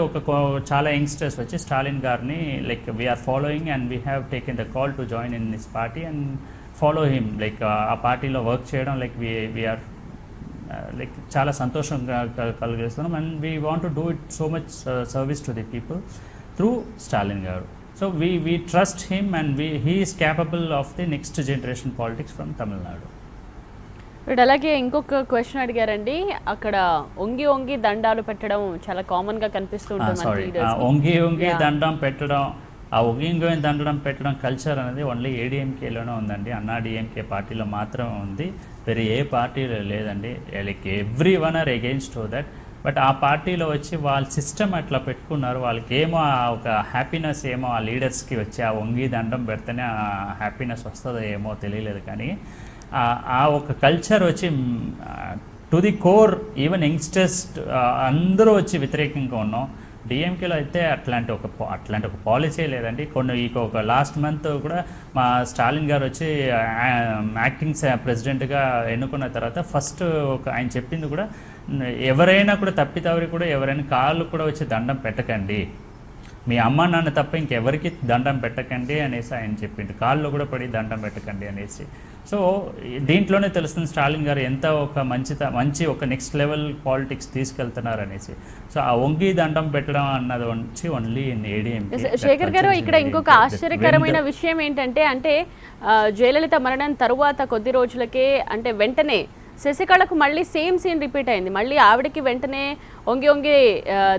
చాలా యంగ్స్టర్స్ వచ్చి స్టాలిన్ గారిని like we are following and we have taken the call to join in this party and follow him. Like ఆ పార్టీలో వర్క్ చేయడం లైక్ వీఆర్ లైక్ చాలా సంతోషంగా కలిగిస్తున్నాం. And we want to do it so much service to the people through Stalin garu. So we trust him and he is capable of the next generation politics from Tamil Nadu. ఇప్పుడు అలాగే ఇంకొక question అడిగారండి, అక్కడ ఒంగి దండాలు పెట్టడం చాలా కామన్ గా కనిపిస్తూ ఉంటుంది. ఒంగి దండం పెట్టడం, ఆ ఒంగి దండం పెట్టడం కల్చర్ అనేది ఓన్లీ ఏడీఎంకేలోనే ఉందండి. అన్నా డిఎంకే పార్టీలో మాత్రమే ఉంది, వేరే ఏ పార్టీలో లేదండి. Like every one or against that. But ఆ పార్టీలో వచ్చి వాళ్ళ సిస్టమ్ అట్లా పెట్టుకున్నారు. వాళ్ళకి ఏమో ఒక హ్యాపీనెస్ ఏమో ఆ లీడర్స్కి వచ్చి ఆ ఒంగి దండం పెడితేనే ఆ హ్యాపీనెస్ వస్తుందో ఏమో తెలియలేదు. కానీ ఆ ఒక కల్చర్ వచ్చి to the core even youngsters అందరూ వచ్చి వ్యతిరేకంగా ఉన్నాం. డిఎంకేలో అయితే అట్లాంటి ఒక పాలసీ లేదండి. ఒక లాస్ట్ మంత్ కూడా మా స్టాలిన్ గారు వచ్చి యాక్టింగ్ ప్రెసిడెంట్గా ఎన్నుకున్న తర్వాత ఫస్ట్ ఆయన చెప్పింది కూడా, ఎవరైనా కూడా తప్పితవరి కూడా ఎవరైనా కాళ్ళు కూడా వచ్చి దండం పెట్టకండి, మీ అమ్మ నాన్న తప్ప ఇంకెవరికి దండం పెట్టకండి అనేసి ఆయన చెప్పిండు. కాళ్ళు కూడా పడి దండం పెట్టకండి అనేసి. సో దీంట్లోనే తెలుస్తుంది స్టాలిన్ గారు ఎంత ఒక మంచి ఒక నెక్స్ట్ లెవెల్ పాలిటిక్స్ తీసుకెళ్తున్నారు అనేసి. సో ఆ ఒంగి దండం పెట్టడం అన్నది వచ్చి ఓన్లీ ఇన్ ఏడీఎంకే. శేఖర్ గారు, ఇక్కడ ఇంకొక ఆశ్చర్యకరమైన విషయం ఏంటంటే, అంటే జయలలిత మరణం తరువాత కొద్ది రోజులకే, అంటే వెంటనే శశికళకు మళ్ళీ సేమ్ సీన్ రిపీట్ అయింది. మళ్ళీ ఆవిడకి వెంటనే ఒంగి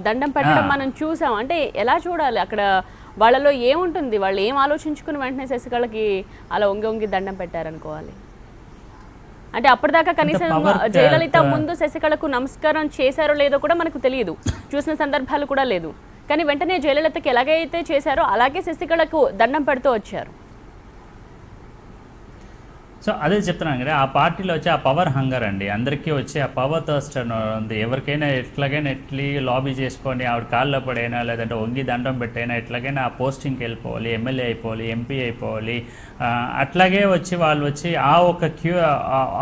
దండం పెట్టడం మనం చూసాం. అంటే ఎలా చూడాలి అక్కడ? వాళ్ళలో ఏముంటుంది? వాళ్ళు ఏం ఆలోచించుకుని వెంటనే శశికళకి అలా ఒంగి దండం పెట్టారనుకోవాలి? అంటే అప్పటిదాకా కనీసం జయలలిత ముందు శశికళకు నమస్కారం చేశారో లేదో కూడా మనకు తెలియదు, చూసిన సందర్భాలు కూడా లేదు. కానీ వెంటనే జయలలితకి ఎలాగైతే చేశారో అలాగే శశికళకు దండం పెడుతూ వచ్చారు. సో అదే చెప్తున్నాను కదా, ఆ పార్టీలో వచ్చి ఆ పవర్ హంగర్ అండి, అందరికీ వచ్చి ఆ పవర్ థర్స్ట్ ఉంది. ఎవరికైనా ఎట్లాగైనా లాబీ చేసుకొని ఆవిడ కాళ్ళలో పడైనా లేదంటే వంగి దండం పెట్టైనా ఎట్లాగైనా ఆ పోస్టింగ్కి వెళ్ళిపోవాలి, ఎమ్మెల్యే అయిపోవాలి, ఎంపీ అయిపోవాలి. అట్లాగే వచ్చి వాళ్ళు వచ్చి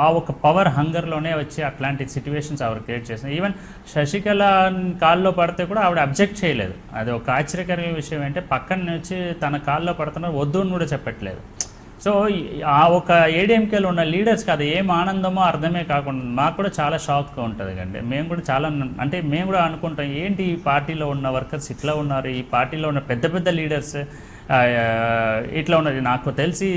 ఆ ఒక పవర్ హంగర్లోనే వచ్చి అట్లాంటి సిచ్యువేషన్స్ ఆవిడ క్రియేట్ చేసింది. ఈవెన్ శశికళ కాల్లో పడితే కూడా ఆవిడ అబ్జెక్ట్ చేయలేదు. అది ఒక ఆశ్చర్యకరమైన విషయం ఏంటంటే పక్కన వచ్చి తన కాల్లో పడుతున్నారు, వద్దు అని కూడా చెప్పట్లేదు. సో ఆ ఒక ఏడీఎంకేలో ఉన్న లీడర్స్కి అది ఏం ఆనందమో అర్థమే కాకుండా మాకు కూడా చాలా షాక్గా ఉంటుంది కండి. మేము కూడా చాలా అంటే మేము కూడా అనుకుంటాం ఏంటి ఈ పార్టీలో ఉన్న వర్కర్స్ ఇట్లా ఉన్నారు, ఈ పార్టీలో ఉన్న పెద్ద పెద్ద లీడర్స్ ఇట్లా ఉన్నది. నాకు తెలిసి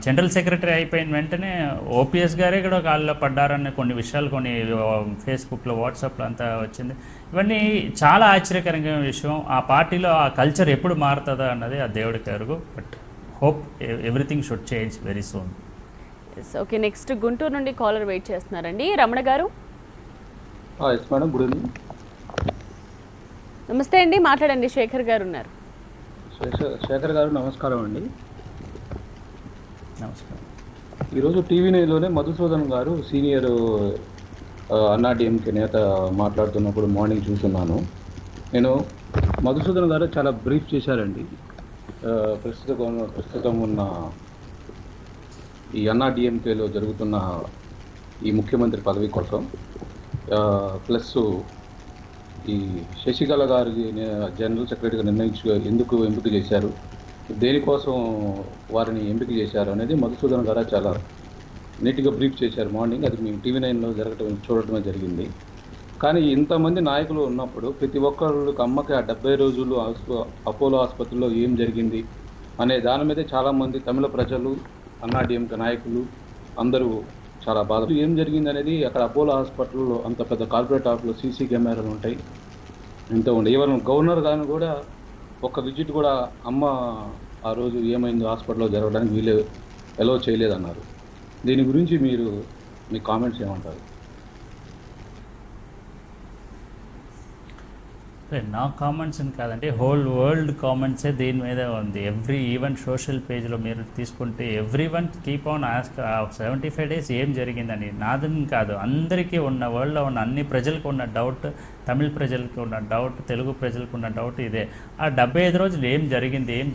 జనరల్ సెక్రటరీ అయిపోయిన వెంటనే ఓపీఎస్ గారే కూడా కాళ్ళలో పడ్డారని కొన్ని విషయాలు కొన్ని ఫేస్బుక్లో వాట్సాప్లో అంతా వచ్చింది. ఇవన్నీ చాలా ఆశ్చర్యకరమైన విషయం. ఆ పార్టీలో ఆ కల్చర్ ఎప్పుడు మారుతుందో అన్నది ఆ దేవుడికి ఎరుగు. బట్ hope everything should change very soon. Yes, okay, next Guntur నుండి కాలర్ వెయిట్ చేస్తున్నారండి. రమణ గారు. yes madam, good evening. నమస్తే అండి, మాట్లాడండి. శేఖర్ గారు ఉన్నారు. శేఖర్ గారు నమస్కారం అండి. నమస్కారం. ఈరోజు టీవీ నైన్లోనే మధుసూదన్ గారు సీనియర్ అన్నా డిఎంకే నేత మాట్లాడుతున్నప్పుడు మార్నింగ్ చూస్తున్నాను. నేను మధుసూదన్ గారు చాలా బ్రీఫ్ చేశారండి ప్రస్తుతం ఉన్న ఈ అన్నా డిఎంకేలో జరుగుతున్న ఈ ముఖ్యమంత్రి పదవి కోసం, ప్లస్ ఈ శశికళ గారికి జనరల్ సెక్రటరీగా ఎందుకు ఎంపిక చేశారు, దేనికోసం వారిని ఎంపిక చేశారు అనేది మధుసూదన్ గారు చాలా నీట్గా బ్రీఫ్ చేశారు మార్నింగ్. అది మేము టీవీ నైన్లో చూడటమే జరిగింది. కానీ ఇంతమంది నాయకులు ఉన్నప్పుడు ప్రతి ఒక్కరికి అమ్మకి ఆ 70 రోజులు అపోలో ఆసుపత్రిలో ఏం జరిగింది అనే దాని మీదే చాలామంది తమిళ ప్రజలు, అన్నా డిఎంకే నాయకులు అందరూ చాలా బాధ. ఏం జరిగింది అనేది అక్కడ అపోలో హాస్పిటల్లో అంత పెద్ద కార్పొరేట్ ఆఫ్లో సీసీ కెమెరాలు ఉంటాయి, ఇంత ఉండే. ఈవెన్ గవర్నర్ గారిని కూడా ఒక విజిట్ కూడా అమ్మ ఆ రోజు ఏమైందో హాస్పిటల్లో జరగడానికి వీళ్ళు ఎలో చేయలేదన్నారు. దీని గురించి మీరు మీ కామెంట్స్ ఏమంటారు? నా కామెంట్స్ అని కాదంటే హోల్ వరల్డ్ కామెంట్సే దీని మీద ఉంది. ఈవెన్ సోషల్ పేజ్లో మీరు తీసుకుంటే everyone keep on ask 75 days ఏం జరిగిందని. నాదని కాదు, అందరికీ ఉన్న వరల్డ్లో ఉన్న అన్ని ప్రజలకు ఉన్న డౌట్, తమిళ ప్రజలకు ఉన్న డౌట్, తెలుగు ప్రజలకు ఉన్న డౌట్ ఇదే. ఆ 75 రోజులు ఏం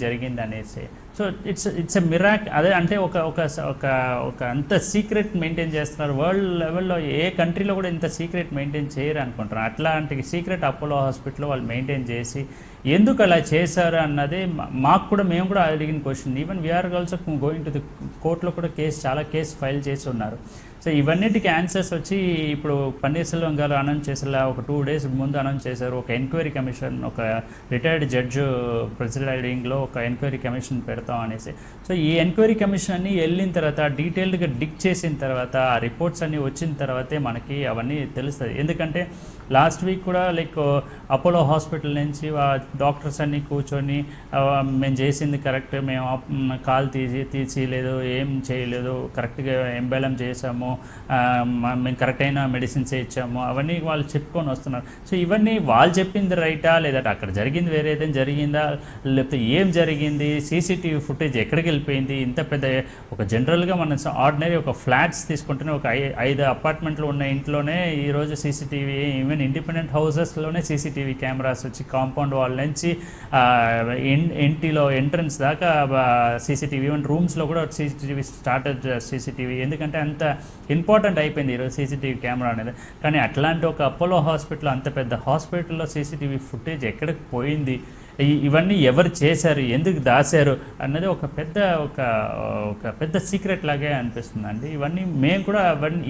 జరిగింది అనేసి. So it's a miracle. అదే అంటే ఒక అంత సీక్రెట్ మెయింటైన్ చేస్తున్నారు. వరల్డ్ లెవెల్లో ఏ కంట్రీలో కూడా ఇంత సీక్రెట్ మెయింటైన్ చేయరు అనుకుంటున్నారు. అట్లాంటి సీక్రెట్ అపోలో హాస్పిటల్లో వాళ్ళు మెయింటైన్ చేసి ఎందుకు అలా చేశారు అన్నది మేము కూడా అడిగిన question. Even we're also going to the కోర్టులో కూడా చాలా కేసు ఫైల్ చేసి ఉన్నారు. సో ఇవన్నిటికి ఆన్సర్స్ వచ్చి ఇప్పుడు పన్నీర్సెల్వం గారు అనౌన్స్ చేసేలా ఒక 2 days ముందు అనౌన్స్ చేశారు. ఒక ఎంక్వైరీ కమిషన్, ఒక రిటైర్డ్ జడ్జి ప్రెసిడెంట్లో ఒక ఎంక్వైరీ కమిషన్ పెడతాం అనేసి. సో ఈ ఎంక్వైరీ కమిషన్ అన్ని వెళ్ళిన తర్వాత డీటెయిల్డ్గా డిక్ చేసిన తర్వాత ఆ రిపోర్ట్స్ అన్నీ వచ్చిన తర్వాతే మనకి అవన్నీ తెలుస్తుంది. ఎందుకంటే లాస్ట్ వీక్ కూడా అపోలో హాస్పిటల్ నుంచి డాక్టర్స్ అన్నీ కూర్చొని మేము చేసింది కరెక్ట్, మేము కాల్ తీసేయలేదు, ఏం చేయలేదు, కరెక్ట్గా ఎంబైలం చేసాము, మేము కరెక్ట్ అయిన మెడిసిన్సే ఇచ్చాము, అవన్నీ వాళ్ళు చెప్పుకొని వస్తున్నారు. సో ఇవన్నీ వాళ్ళు చెప్పింది రైటా, లేదంటే అక్కడ జరిగింది వేరే ఏదైనా జరిగిందా, లేకపోతే ఏం జరిగింది, సీసీటీవీ ఫుటేజ్ ఎక్కడికి వెళ్ళిపోయింది? ఇంత పెద్ద ఒక జనరల్గా మన ఆర్డినరీ ఒక ఫ్లాట్స్ తీసుకుంటేనే ఒక 5 అపార్ట్మెంట్లు ఉన్న ఇంట్లోనే ఈరోజు సీసీటీవీ, ఈవెన్ ఇండిపెండెంట్ హౌసెస్లోనే సీసీటీవీ కెమెరాస్ వచ్చి కాంపౌండ్ వాళ్ళ నుంచి ఇంటిలో ఎంట్రన్స్ దాకా సీసీటీవీ, ఈవెన్ రూమ్స్లో కూడా సీసీటీవీ స్టార్టెడ్ సీసీటీవీ. ఎందుకంటే అంత ఇంపార్టెంట్ అయిపోయింది ఈరోజు సీసీటీవీ కెమెరా అనేది. కానీ అట్లాంటి ఒక అపోలో హాస్పిటల్, అంత పెద్ద హాస్పిటల్లో సీసీటీవీ ఫుటేజ్ ఎక్కడికి పోయింది, ఇవన్నీ ఎవరు చేశారు, ఎందుకు దాశారు అన్నది ఒక పెద్ద సీక్రెట్ లాగే అనిపిస్తుందండి. మేము కూడా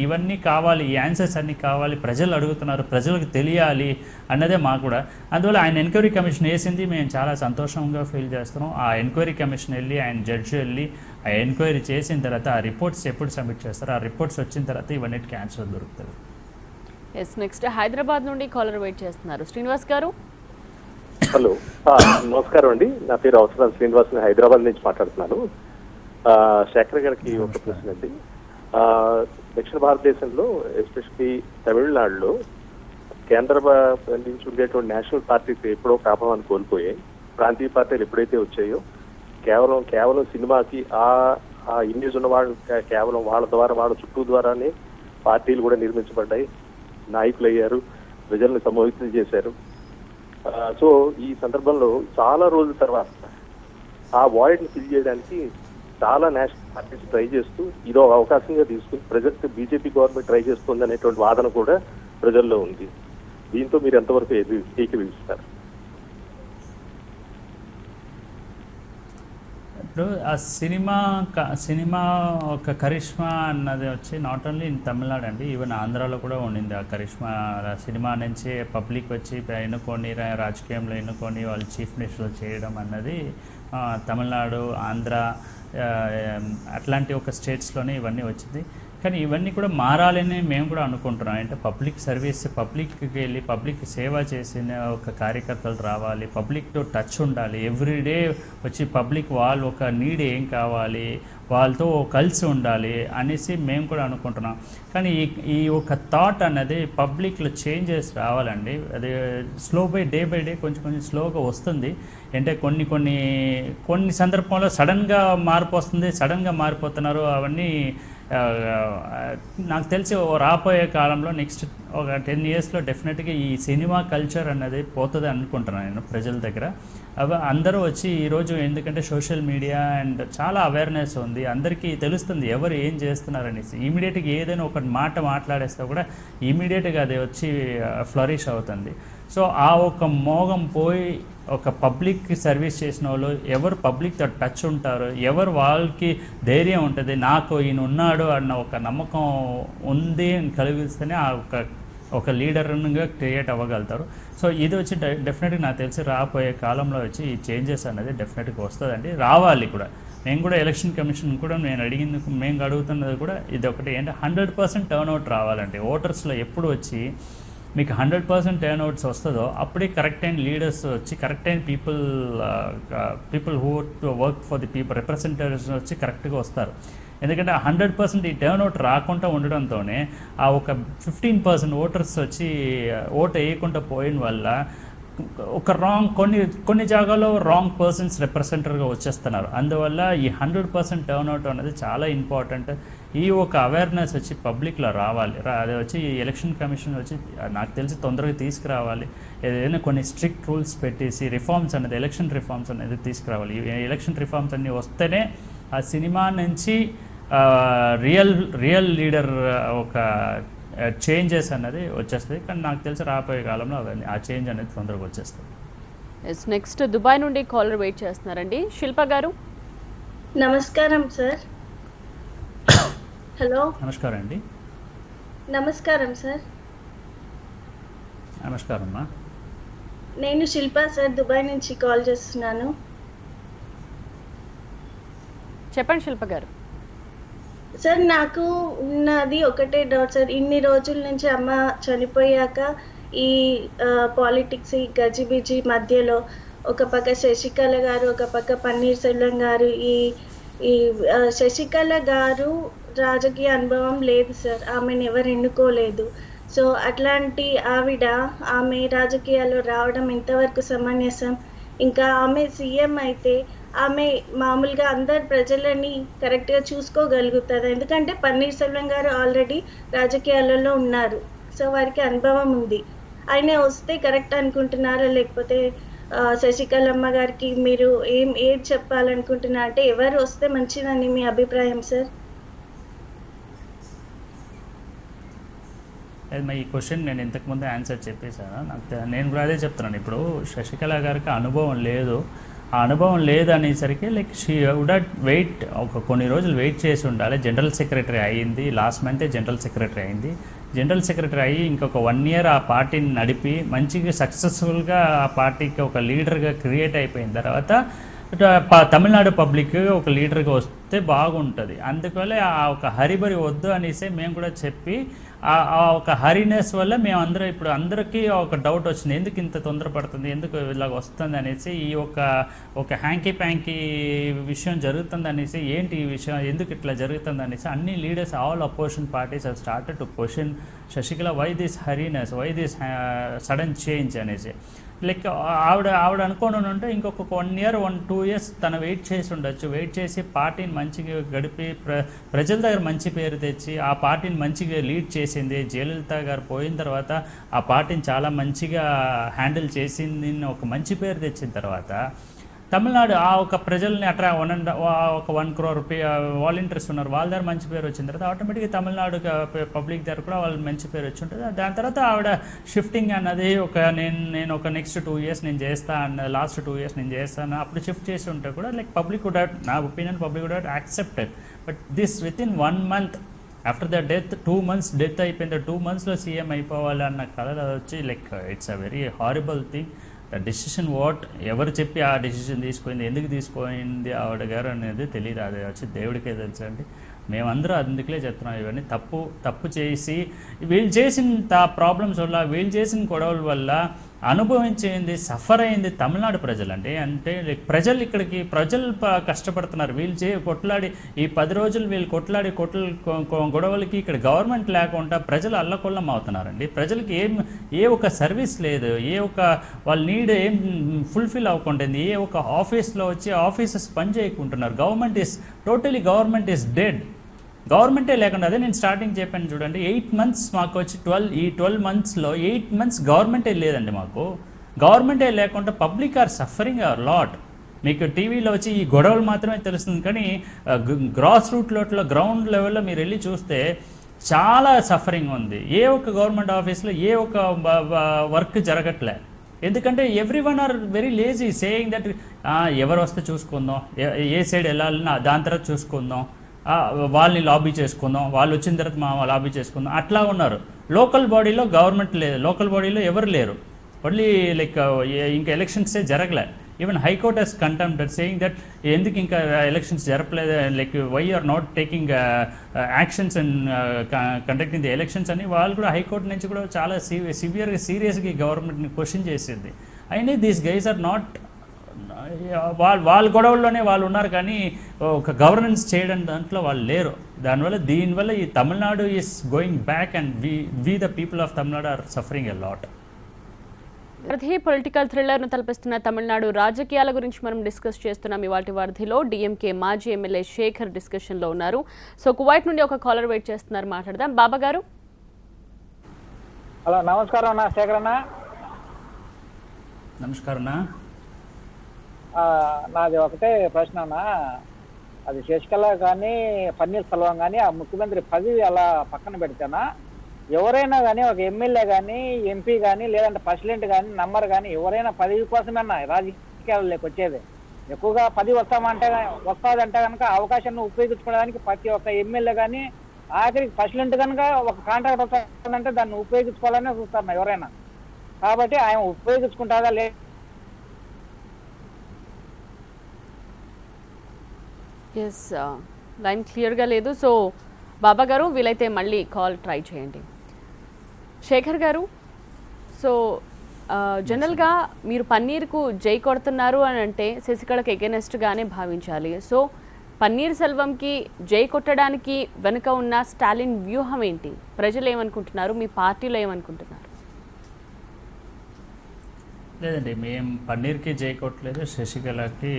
ఇవన్నీ కావాలి, ఈ ఆన్సర్స్ అన్నీ కావాలి, ప్రజలు అడుగుతున్నారు, ప్రజలకు తెలియాలి అన్నదే మాకు కూడా. అందువల్ల ఆయన ఎంక్వైరీ కమిషన్ వేసింది మేము చాలా సంతోషంగా ఫీల్ చేస్తున్నాం. ఆ ఎంక్వైరీ కమిషన్ వెళ్ళి, ఆయన జడ్జి వెళ్ళి ఆ ఎంక్వైరీ చేసిన తర్వాత ఆ రిపోర్ట్స్ ఎప్పుడు సబ్మిట్ చేస్తారు, ఆ రిపోర్ట్స్ వచ్చిన తర్వాత ఇవన్నిటికీ ఆన్సర్ దొరుకుతుంది. ఎస్, నెక్స్ట్ హైదరాబాద్ నుండి కాలర్ వెయిట్ చేస్తున్నారు. శ్రీనివాస్ గారు. హలో, నమస్కారం అండి. నా పేరు అవసరం శ్రీనివాస్, హైదరాబాద్ నుంచి మాట్లాడుతున్నాను. శేఖర్ గారికి ఒక ప్రశ్న అండి. దక్షిణ భారతదేశంలో ఎస్పెషల్లీ తమిళనాడులో కేంద్ర నుంచి ఉండేటువంటి నేషనల్ పార్టీస్ ఎప్పుడో ప్రాభవాన్ని కోల్పోయాయి. ప్రాంతీయ పార్టీలు ఎప్పుడైతే వచ్చాయో కేవలం సినిమాకి ఆ ఇమేజ్ ఉన్న వాళ్ళు కేవలం వాళ్ళ ద్వారా వాళ్ళ చుట్టూ ద్వారానే పార్టీలు కూడా నిర్మించబడ్డాయి, నాయకులు అయ్యారు, ప్రజల్ని సమోహితం చేశారు. సో ఈ సందర్భంలో చాలా రోజుల తర్వాత ఆ వాయిడ్ని ఫిల్ చేయడానికి చాలా నేషనల్ పార్టీస్ ట్రై చేస్తూ ఇదో అవకాశంగా తీసుకుని ప్రజెంట్ బీజేపీ గవర్నమెంట్ ట్రై చేస్తుంది అనేటువంటి వాదన కూడా ప్రజల్లో ఉంది. దీంతో మీరు ఎంతవరకు ఏకీభవిస్తారు? ఇప్పుడు ఆ సినిమా ఒక కరిష్మా అన్నది వచ్చి నాట్ ఓన్లీ ఇన్ తమిళనాడు అండి, ఈవెన్ ఆంధ్రాలో కూడా ఉండింది. ఆ కరిష్మా సినిమా నుంచి పబ్లిక్ వచ్చి ఎన్నుకొని రాజకీయంలో ఎన్నుకొని వాళ్ళు చీఫ్ మినిస్టర్ చేయడం అన్నది తమిళనాడు, ఆంధ్ర అట్లాంటి ఒక స్టేట్స్లోనే ఇవన్నీ వచ్చింది. కానీ ఇవన్నీ కూడా మారాలని మేము కూడా అనుకుంటున్నాం. అంటే పబ్లిక్ సర్వీస్, పబ్లిక్కి వెళ్ళి పబ్లిక్ సేవ చేసిన ఒక కార్యకర్తలు రావాలి, పబ్లిక్తో టచ్ ఉండాలి, ఎవ్రీడే వచ్చి పబ్లిక్ వాళ్ళు ఒక నీడ్ ఏం కావాలి వాళ్ళతో కలిసి ఉండాలి అనేసి మేము కూడా అనుకుంటున్నాం. కానీ ఈ ఒక థాట్ అన్నది పబ్లిక్లో చేంజెస్ రావాలండి. అది డే బై డే కొంచెం స్లోగా వస్తుంది. అంటే కొన్ని సందర్భంలో సడన్గా మార్పు వస్తుంది, సడన్గా మారిపోతున్నారు. అవన్నీ నాకు తెలిసి రాబోయే కాలంలో నెక్స్ట్ ఒక 10 yearsలో డెఫినెట్గా ఈ సినిమా కల్చర్ అన్నది పోతుంది అనుకుంటున్నాను నేను ప్రజల దగ్గర. అందరూ వచ్చి ఈరోజు ఎందుకంటే సోషల్ మీడియా అండ్ చాలా అవేర్నెస్ ఉంది, అందరికీ తెలుస్తుంది ఎవరు ఏం చేస్తున్నారనేసి. ఇమీడియట్గా ఏదైనా ఒక మాట మాట్లాడేస్తే కూడా ఇమీడియట్గా అది వచ్చి ఫ్లరిష్ అవుతుంది. సో ఆ ఒక మోగం పోయి ఒక పబ్లిక్ సర్వీస్ చేసిన వాళ్ళు ఎవరు పబ్లిక్తో టచ్ ఉంటారో, ఎవరు వాళ్ళకి ధైర్యం ఉంటుంది నాకు ఈయన ఉన్నాడు అన్న ఒక నమ్మకం ఉంది అని కలిగిస్తేనే ఆ ఒక లీడర్గా క్రియేట్ అవ్వగలుగుతారు. సో ఇది వచ్చి డెఫినెట్గా నాకు తెలిసి రాబోయే కాలంలో వచ్చి ఈ చేంజెస్ అనేది డెఫినెట్గా వస్తుందండి, రావాలి కూడా. మేము కూడా ఎలక్షన్ కమిషన్ కూడా మేము అడుగుతున్నది కూడా ఇది ఒకటి ఏంటంటే 100% టర్న్అవుట్ రావాలండి. ఓటర్స్లో ఎప్పుడు వచ్చి మీకు 100% టర్న్అవుట్స్ వస్తుందో అప్పుడే కరెక్ట్ అయిన లీడర్స్ వచ్చి కరెక్ట్ అయిన people who work for the people representatives వచ్చి కరెక్ట్గా వస్తారు. ఎందుకంటే 100% ఈ టర్న్అవుట్ రాకుండా ఉండడంతోనే ఆ ఒక 15% ఓటర్స్ వచ్చి ఓటు వేయకుండా పోయిన వల్ల ఒక కొన్ని జాగాల్లో రాంగ్ పర్సన్స్ రిప్రజెంటర్గా వచ్చేస్తున్నారు. అందువల్ల ఈ 100% టర్న్అవుట్ అనేది చాలా ఇంపార్టెంట్. ఈ ఒక అవేర్నెస్ వచ్చి పబ్లిక్లో రావాలి. అది వచ్చి ఎలక్షన్ కమిషన్ వచ్చి నాకు తెలిసి తొందరగా తీసుకురావాలి. ఏదైనా కొన్ని స్ట్రిక్ట్ రూల్స్ పెట్టేసి రిఫార్మ్స్ అనేది ఎలక్షన్ రిఫార్మ్స్ అనేది తీసుకురావాలి. ఎలక్షన్ రిఫార్మ్స్ అన్నీ వస్తేనే ఆ సినిమా నుంచి రియల్ లీడర్ ఒక చేంజెస్ అనేది వచ్చేస్తుంది. కానీ నాకు తెలిసి రాబోయే కాలంలో అవన్నీ ఆ చేంజ్ అనేది తొందరగా వచ్చేస్తుంది. నెక్స్ట్ దుబాయ్ నుండి కాలర్ వెయిట్ చేస్తున్నారండి. శిల్ప గారు నమస్కారం సార్. హలో నమస్కారం అండి. నమస్కారం సార్. నమస్కారం అమ్మా. నేను శిల్ప సార్, దుబాయ్ నుంచి కాల్ చేస్తున్నాను. చెప్పండి శిల్ప గారు. సార్ నాకు ఉన్నది ఒకటే డౌట్ సార్. ఇన్ని రోజుల నుంచి అమ్మ చనిపోయాక ఈ పాలిటిక్స్ ఈ గజిబిజి మధ్యలో ఒక పక్క శశికళ గారు, ఒక పక్క పన్నీర్ సెల్వం గారు. ఈ శశికళ గారు రాజకీయ అనుభవం లేదు సార్, ఆమెను ఎవరు ఎన్నుకోలేదు. సో అట్లాంటి ఆమె రాజకీయాల్లో రావడం ఎంతవరకు సమంజసం? ఇంకా ఆమె సీఎం అయితే ఆమె మామూలుగా అందరు ప్రజలని కరెక్ట్గా చూసుకోగలుగుతుంది. ఎందుకంటే పన్నీర్ సెల్వం గారు ఆల్రెడీ రాజకీయాలలో ఉన్నారు, సో వారికి అనుభవం ఉంది. ఆయన వస్తే కరెక్ట్ అనుకుంటున్నారా, లేకపోతే శశికళమ్మ గారికి మీరు ఏది చెప్పాలనుకుంటున్నారు? అంటే ఎవరు వస్తే మంచిదని మీ అభిప్రాయం సార్? ఈ క్వశ్చన్ నేను ఇంతకుముందే ఆన్సర్ చెప్పేశాను. నేను కూడా అదే చెప్తున్నాను. ఇప్పుడు శశికళ గారికి అనుభవం లేదు, ఆ అనుభవం లేదనేసరికి షీ వుడ్ వెయిట్ కొన్ని రోజులు వెయిట్ చేసి ఉండాలి. జనరల్ సెక్రటరీ అయ్యింది, లాస్ట్ మంతే జనరల్ సెక్రటరీ అయింది. జనరల్ సెక్రటరీ అయ్యి ఇంకొక 1 year ఆ పార్టీని నడిపి మంచిగా సక్సెస్ఫుల్గా ఆ పార్టీకి ఒక లీడర్గా క్రియేట్ అయిపోయిన తర్వాత తమిళనాడు పబ్లిక్ ఒక లీడర్గా చెప్తే బాగుంటుంది. అందువల్ల ఆ ఒక హరిబరి వద్దు అనేసి మేము కూడా చెప్పి ఆ ఒక హరినెస్ వల్ల మేము అందరం ఇప్పుడు అందరికీ ఒక డౌట్ వచ్చింది, ఎందుకు ఇంత తొందరపడుతుంది, ఎందుకు ఇలాగ వస్తుంది అనేసి, ఈ ఒక హ్యాంకీ ప్యాంకీ విషయం జరుగుతుంది అనేసి, ఏంటి ఈ విషయం ఎందుకు ఇట్లా జరుగుతుంది అనేసి అన్ని leaders, all opposition parties have started to question Sasikala why this hurriedness, why this sudden change అనేసి. లైక్ ఆవిడ అనుకోని ఉంటే ఇంకొక 1 year 1-2 years తను వెయిట్ చేసి ఉండొచ్చు. వెయిట్ చేసి పార్టీని మంచిగా గడిపి ప్రజల దగ్గర మంచి పేరు తెచ్చి ఆ పార్టీని మంచిగా లీడ్ చేసింది. జయలలిత గారు పోయిన తర్వాత ఆ పార్టీని చాలా మంచిగా హ్యాండిల్ చేసింది, ఒక మంచి పేరు తెచ్చిన తర్వాత తమిళనాడు ఆ ఒక ప్రజల్ని ఒక 1 crore వాలంటీర్స్ ఉన్నారు, వాళ్ళ దగ్గర మంచి పేరు వచ్చిన తర్వాత ఆటోమేటిక్గా తమిళనాడు పబ్లిక్ దగ్గర కూడా వాళ్ళు మంచి పేరు వచ్చి ఉంటుంది. దాని తర్వాత ఆవిడ షిఫ్టింగ్ అన్నది నేను ఒక నెక్స్ట్ 2 years నేను చేస్తా అన్న, లాస్ట్ 2 years నేను చేస్తాను అప్పుడు షిఫ్ట్ చేసి ఉంటే కూడా లైక్ పబ్లిక్ వుడ్ హావ్, నా opinion public would have accepted. But this within 1 month after the death, 2 months death అయిపోయింది, 2 monthsలో సీఎం అయిపోవాలి అన్న కథలు వచ్చి like it's a very horrible thing. Decision what ఎవరు చెప్పి ఆ డెసిషన్ తీసుకుంది, ఎందుకు తీసుకుంది ఆవిడ గారు అనేది తెలియదు, అది వచ్చి దేవుడికే తెలుసు అండి. మేమందరూ అందుకే చెప్తున్నాం, ఇవన్నీ తప్పు చేసి వీళ్ళు చేసిన ప్రాబ్లమ్స్ వల్ల, వీళ్ళు చేసిన గొడవల వల్ల అనుభవించింది, సఫర్ అయింది తమిళనాడు ప్రజలండి. అంటే ప్రజలు ఇక్కడికి కష్టపడుతున్నారు, వీళ్ళు కొట్లాడి ఈ 10 రోజులు వీళ్ళు గొడవలకి ఇక్కడ గవర్నమెంట్ లేకుండా ప్రజలు అల్లకొల్లం అవుతున్నారండి. ప్రజలకి ఏ ఒక సర్వీస్ లేదు, ఏ ఒక వాళ్ళ నీడ్ ఏం ఫుల్ఫిల్ అవ్వకుంటుంది, ఏ ఒక ఆఫీస్లో వచ్చి ఆఫీసెస్ పని చేయకుంటున్నారు. Government is dead. గవర్నమెంటే లేకుండా, అదే నేను స్టార్టింగ్ చెప్పాను చూడండి, 8 months మాకు వచ్చి 12 monthsలో 8 months గవర్నమెంటే లేదండి. మాకు గవర్నమెంటే లేకుండా public are suffering our lot. మీకు టీవీలో వచ్చి ఈ గొడవలు మాత్రమే తెలుస్తుంది, కానీ గ్రాస్ రూట్లో గ్రౌండ్ లెవెల్లో మీరు వెళ్ళి చూస్తే చాలా సఫరింగ్ ఉంది. ఏ ఒక్క గవర్నమెంట్ ఆఫీస్లో ఏ ఒక్క వర్క్ జరగట్లే. ఎందుకంటే everyone are very lazy saying that ఎవరు వస్తే చూసుకుందాం, ఏ సైడ్ వెళ్ళాలన్నా దాని తర్వాత చూసుకుందాం, వాళ్ళని లాబీ చేసుకుందాం, వాళ్ళు వచ్చిన తర్వాత మా లాబీ చేసుకుందాం, అట్లా ఉన్నారు. లోకల్ బాడీలో గవర్నమెంట్ లేదు, లోకల్ బాడీలో ఎవరు లేరు. ఓన్లీ లైక్ ఇంకా ఎలక్షన్సే జరగలే. Even high court has contempted saying that ఎందుకు ఇంకా ఎలక్షన్స్ జరపలేదు, like why are not taking actions and conducting the elections అని వాళ్ళు కూడా హైకోర్టు నుంచి కూడా చాలా సీరియస్గా గవర్నమెంట్ని క్వశ్చన్ చేసింది. అయినా దీస్ గైస్ ఆర్ నాట్, వాళ్ళ గొడవల్లోనే వాళ్ళు ఉన్నారు, కానీ ఒక గవర్నెన్స్ చేయడం దాంట్లో వాళ్ళు లేరు. దీనివల్ల ఈ Tamil Nadu is going back and we the people of Tamil Nadu are suffering a lot. Varadhi political థ్రిల్లర్ను తలపిస్తున్న తమిళనాడు రాజకీయాల గురించి మనం డిస్కస్ చేస్తున్నాం. ఇవాటి వారధిలో డిఎంకే మాజీ ఎమ్మెల్యే శేఖర్ డిస్కషన్లో ఉన్నారు. సో కువైట్ నుండి ఒక కాలర్ వెయిట్ చేస్తున్నారు, మాట్లాడదాం. బాబా గారు. హలో, నమస్కారం అన్న. శేఖర్ అన్న. నమస్కారం అన్న. నాది ఒకటే ప్రశ్న అన్న, అది శశికళ కానీ పన్నీర్ సెల్వం కానీ ఆ ముఖ్యమంత్రి పదవి అలా పక్కన పెడితేనా, ఎవరైనా కానీ ఒక ఎమ్మెల్యే కానీ ఎంపీ కానీ లేదంటే ప్రెసిడెంట్ కానీ నంబర్ కానీ ఎవరైనా పదవి కోసమేనా రాజకీయాల్లోకి వచ్చేది. ఎక్కువగా పదవి వస్తుందంటే కనుక అవకాశాన్ని ఉపయోగించుకోవడానికి ప్రతి ఒక్క ఎమ్మెల్యే కానీ ఆఖరికి ప్రెసిడెంట్ కనుక ఒక కాంట్రాక్ట్ వస్తుందంటే దాన్ని ఉపయోగించుకోవాలనే చూస్తారు ఎవరైనా. కాబట్టి ఆయన ఉపయోగించుకుంటారా లేదు. ఎస్, లైన్ క్లియర్గా లేదు. సో బాబా గారు, వీలైతే మళ్ళీ కాల్ ట్రై చేయండి. శేఖర్ గారు, సో జనరల్గా మీరు పన్నీర్కు జై కొడుతున్నారు అని అంటే శశికళకు ఎగెనెస్ట్గానే భావించాలి. సో పన్నీర్ సెల్వంకి జై కొట్టడానికి వెనుక ఉన్న స్టాలిన్ వ్యూహం ఏంటి? ప్రజలు ఏమనుకుంటున్నారు, మీ పార్టీలో ఏమనుకుంటున్నారు? లేదండి, మేము పన్నీర్కి జై కొట్టలేదు, శశికళకి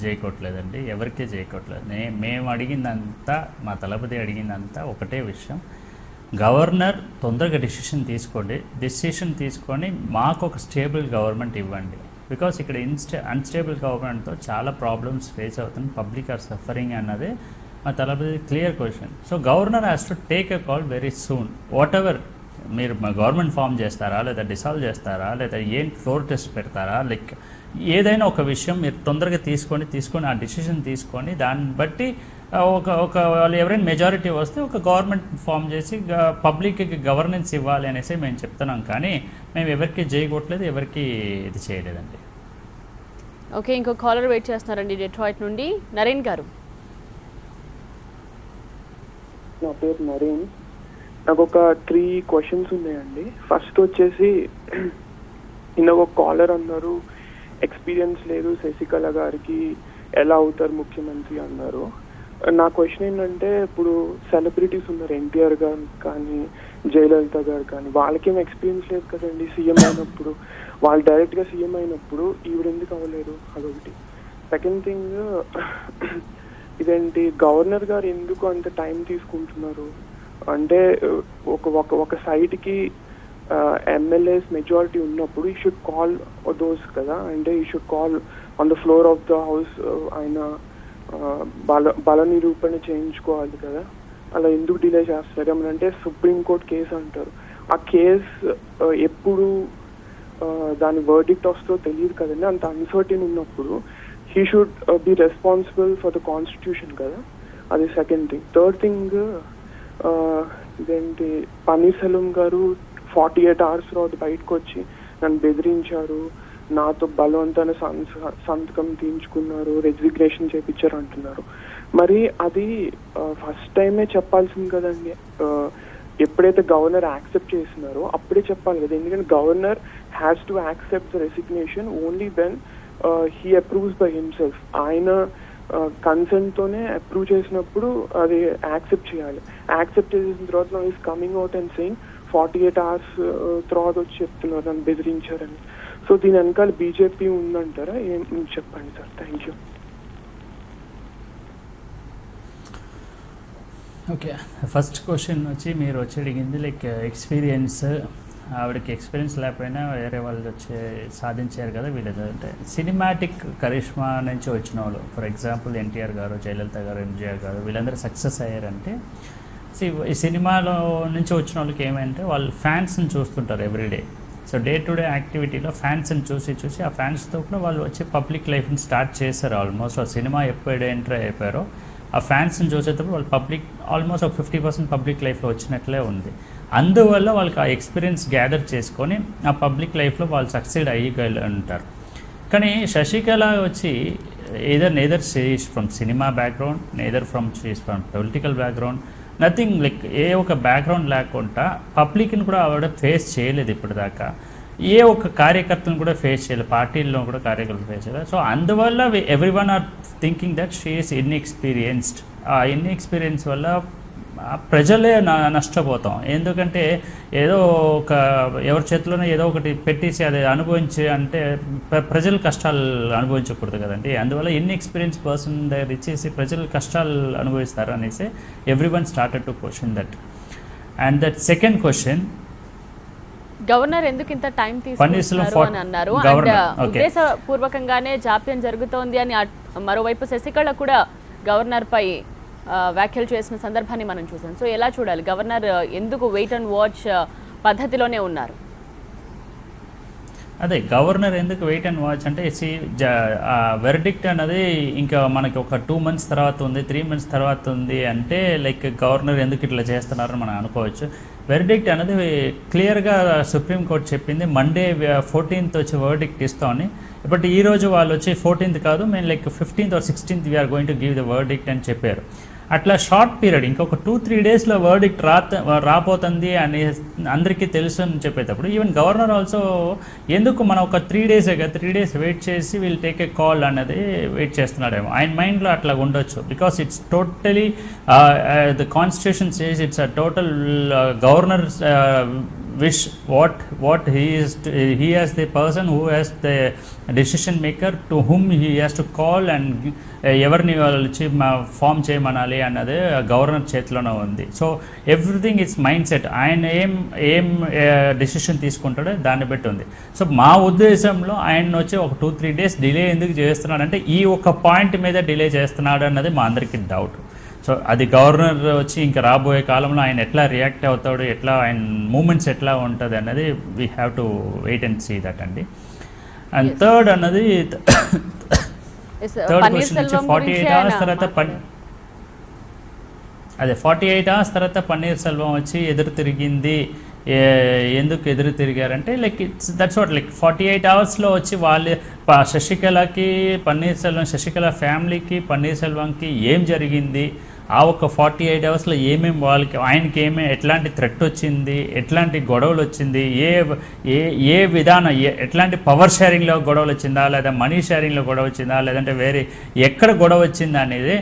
జై కొట్టలేదండి, ఎవరికి జై కొట్టలేదు. మేము అడిగిందంతా, మా తలపతి అడిగిందంతా ఒకటే విషయం, గవర్నర్ తొందరగా డెసిషన్ తీసుకొని మాకు ఒక స్టేబుల్ గవర్నమెంట్ ఇవ్వండి. బికాస్ ఇక్కడ అన్స్టేబుల్ గవర్నమెంట్తో చాలా ప్రాబ్లమ్స్ ఫేస్ అవుతుంది, పబ్లిక్ ఆర్ సఫరింగ్ అన్నది మా Thalapathi clear question. So governor has to take a call very soon. Whatever మీరు గవర్నమెంట్ ఫామ్ చేస్తారా, లేదా డిసాల్వ్ చేస్తారా, లేదా ఏం ఫ్లోర్ టెస్ట్ పెడతారా, లైక్ ఏదైనా ఒక విషయం మీరు తొందరగా తీసుకొని ఆ డెసిషన్ తీసుకొని దాన్ని బట్టి ఒక వాళ్ళు ఎవరైనా మెజారిటీ వస్తే ఒక గవర్నమెంట్ ఫామ్ చేసి పబ్లిక్కి గవర్నెన్స్ ఇవ్వాలి అనేసి మేము చెప్తున్నాం. కానీ మేము ఎవరికి చేయకూడలేదు, ఎవరికి ఇది చేయలేదండి. ఓకే, ఇంకో కాలర్ వెయిట్ చేస్తున్నారండి డెట్రాయిట్ నుండి. నరేన్ గారు. నా పేరు నరేన్. నాకు ఒక 3 క్వశ్చన్స్ ఉన్నాయండి. ఫస్ట్ వచ్చేసి నిన్న ఒక కాలర్ అన్నారు ఎక్స్పీరియన్స్ లేదు శశికళ గారికి, ఎలా అవుతారు ముఖ్యమంత్రి అన్నారు. నా క్వశ్చన్ ఏంటంటే, ఇప్పుడు సెలబ్రిటీస్ ఉన్నారు, ఎన్టీఆర్ గారు కానీ జయలలిత గారు కానీ, వాళ్ళకేం ఎక్స్పీరియన్స్ లేదు కదండి సీఎం అయినప్పుడు. వాళ్ళు డైరెక్ట్గా సీఎం అయినప్పుడు ఈవిడ ఎందుకు అవ్వలేరు? అదొకటి. సెకండ్ థింగ్, ఇదేంటి గవర్నర్ గారు ఎందుకు అంత టైం తీసుకుంటున్నారు? అంటే ఒక సైట్కి ఎమ్మెల్యేస్ మెజారిటీ ఉన్నప్పుడు ఈ షుడ్ కాల్ దోస్ కదా, అంటే ఈ should call on the floor of the house, ఆయన బల నిరూపణ చేయించుకోవాలి కదా. అలా ఎందుకు డిలే చేస్తారు? ఏమనంటే సుప్రీంకోర్టు కేసు అంటారు. ఆ కేసు ఎప్పుడు దాని వర్డిక్ట్ వస్తుందో తెలియదు కదండి. అంత అన్సర్టైన్ ఉన్నప్పుడు he should be responsible for the constitution కదా. అది సెకండ్ థింగ్. థర్డ్ థింగ్, ఇదేంటి పన్నీర్సెల్వం గారు 48 hours తర్వాత బయటకు వచ్చి నన్ను బెదిరించారు, నాతో బలవంతాన సంతకం తీయించుకున్నారు, రెజిగ్నేషన్ చేయించారు అంటున్నారు. మరి అది ఫస్ట్ టైమే చెప్పాల్సింది కదండి. ఎప్పుడైతే గవర్నర్ యాక్సెప్ట్ చేసినారో అప్పుడే చెప్పాలి కదా. ఎందుకంటే governor has to accept the resignation only when he approves by himself. ఆయన కన్సెంట్ తోనే అప్రూవ్ చేసినప్పుడు అది యాక్సెప్ట్ చేయాలి. యాక్సెప్ట్ చేసిన తర్వాత is coming out and saying 48 hours తర్వాత వచ్చి చెప్తున్నారు నన్ను బెదిరించారని. సో దీని వెనకాల బీజేపీ ఉందంటారా? ఏం చెప్పండి sir. Thank you. Okay, first question వచ్చి మీరు వచ్చి అడిగింది లైక్ ఎక్స్పీరియన్స్. ఆవిడకి ఎక్స్పీరియన్స్ లేకపోయినా వేరే వాళ్ళు వచ్చి సాధించారు కదా వీళ్ళు. అంటే సినిమాటిక్ కరిష్మా నుంచి వచ్చిన వాళ్ళు, ఫర్ ఎగ్జాంపుల్ ఎన్టీఆర్ గారు, జయలలిత గారు, ఎంజీఆర్ గారు, వీళ్ళందరూ సక్సెస్ అయ్యారంటే ఈ సినిమాలో నుంచి వచ్చిన వాళ్ళకి ఏమంటే వాళ్ళు ఫ్యాన్స్ని చూస్తుంటారు everyday. So day to day యాక్టివిటీలో ఫ్యాన్స్ని చూసి ఆ ఫ్యాన్స్తో కూడా వాళ్ళు వచ్చి పబ్లిక్ లైఫ్ని స్టార్ట్ చేశారు. ఆల్మోస్ట్ ఆ సినిమా ఎప్పుడు ఎంటర్ అయిపోయారో ఆ ఫ్యాన్స్ని చూసేటప్పుడు వాళ్ళు పబ్లిక్ ఆల్మోస్ట్ ఒక 50% పబ్లిక్ లైఫ్లో వచ్చినట్లే ఉంది. అందువల్ల వాళ్ళకి ఆ ఎక్స్పీరియన్స్ గ్యాదర్ చేసుకొని ఆ పబ్లిక్ లైఫ్లో వాళ్ళు సక్సీడ్ అయ్యి ఉంటారు. కానీ శశికళ వచ్చి neither she is from cinema background, neither she is from political background, nothing. Like a ఒక బ్యాక్గ్రౌండ్ లేకుండా పబ్లిక్ని కూడా ఆవిడ ఫేస్ చేయలేదు ఇప్పటిదాకా. ఏ ఒక కార్యకర్తను కూడా ఫేస్ చేయలేదు, పార్టీల్లో కూడా కార్యకర్తలు ఫేస్ చేయలేదు. సో అందువల్ల everyone are thinking that she is inexperienced. ఆ ఇన్ఎక్స్పీరియన్స్ వల్ల ప్రజలే నష్టపోతాం. ఎందుకంటే ఏదో ఒక ఎవరి చేతిలోనే ఏదో ఒకటి పెట్టేసి అది అనుభవించి అంటే ప్రజలు కష్టాలు అనుభవించకూడదు కదండి. అందువల్ల ఇన్ఎక్స్పీరియన్స్ పర్సన్ దగ్గర ఇచ్చేసి ప్రజలు కష్టాలు అనుభవిస్తారు అనేసి everyone started to question that. And that second question, governor ఎందుకు ఇంత టైం తీసుకుంటున్నారు అని అన్నారు. అండ్ ఉద్దేశపూర్వకంగానే జాప్యం జరుగుతోంది అని మరోవైపు శశికళ కూడా గవర్నర్ పై వ్యాఖ్యలు చేసిన సందర్భాన్ని మనం చూసాం. సో ఎలా చూడాలి? గవర్నర్ ఎందుకు వెయిట్ అండ్ వాచ్ పద్ధతిలోనే ఉన్నారు? అదే గవర్నర్ ఎందుకు వెయిట్ అండ్ వాచ్ అంటే వెర్డిక్ట్ అన్నది ఇంకా మనకి ఒక 2 months తర్వాత ఉంది, 3 months తర్వాత ఉంది అంటే లైక్ గవర్నర్ ఎందుకు ఇట్లా చేస్తున్నారని మనం అనుకోవచ్చు. వెర్డిక్ట్ అనేది క్లియర్గా సుప్రీంకోర్టు చెప్పింది మండే 14th వచ్చి వర్డిక్ట్ ఇస్తామని. బట్ ఈరోజు వాళ్ళు వచ్చి 14th కాదు, మేము like 15th or 16th we're going to give the verdict అని చెప్పారు. అట్లా షార్ట్ పీరియడ్ ఇంకొక 2-3 daysలో వర్డిక్ట్ రాపోతుంది అని అందరికీ తెలుసు అని చెప్పేటప్పుడు ఈవెన్ గవర్నర్ ఆల్సో ఎందుకు మనం ఒక 3 days 3 days వెయిట్ చేసి వీల్ టేక్ ఏ కాల్ అన్నది వెయిట్ చేస్తున్నాడేమో. ఆయన మైండ్లో అట్లా ఉండొచ్చు. Because it's totally the constitution says it's a total governor wish what he has the person who has the decision maker to whom he has to call and ఎవరిని వచ్చి form చేయమనాలి అన్నది governor చేతిలోనే ఉంది. So everything it's mind set. ఆయన ఏం decision తీసుకుంటాడో దాన్ని బట్టి ఉంది. సో మా ఉద్దేశంలో ఆయన వచ్చి ఒక 2-3 days డిలే ఎందుకు చేస్తున్నాడు అంటే ఈ ఒక పాయింట్ మీద డిలే చేస్తున్నాడు అన్నది మా అందరికీ డౌట్. సో అది గవర్నర్ వచ్చి ఇంకా రాబోయే కాలంలో ఆయన ఎట్లా రియాక్ట్ అవుతాడు, ఎట్లా ఆయన మూమెంట్స్ ఎట్లా ఉంటుంది అన్నది we have to wait and see that అండి. అండ్ థర్డ్ అన్నది థర్డ్ క్వశ్చన్ వచ్చి 48 hours తర్వాత 48 hours తర్వాత పన్నీర్సెల్వం వచ్చి ఎదురు తిరిగింది. ఎందుకు ఎదురు తిరిగారంటే like it's that's what like 48 hours వచ్చి వాళ్ళు శశికళకి శశికళ ఫ్యామిలీకి పన్నీర్సెల్వంకి ఏం జరిగింది ఆ ఒక 48 అవర్స్లో ఏమేమి వాళ్ళకి ఆయనకి ఎట్లాంటి థ్రెట్ వచ్చింది, ఎట్లాంటి గొడవలు వచ్చింది, ఏ విధానం ఎట్లాంటి పవర్ షేరింగ్లో గొడవలు వచ్చిందా, లేదా మనీ షేరింగ్లో గొడవ వచ్చిందా, లేదంటే వేరే ఎక్కడ గొడవ వచ్చిందా అనేది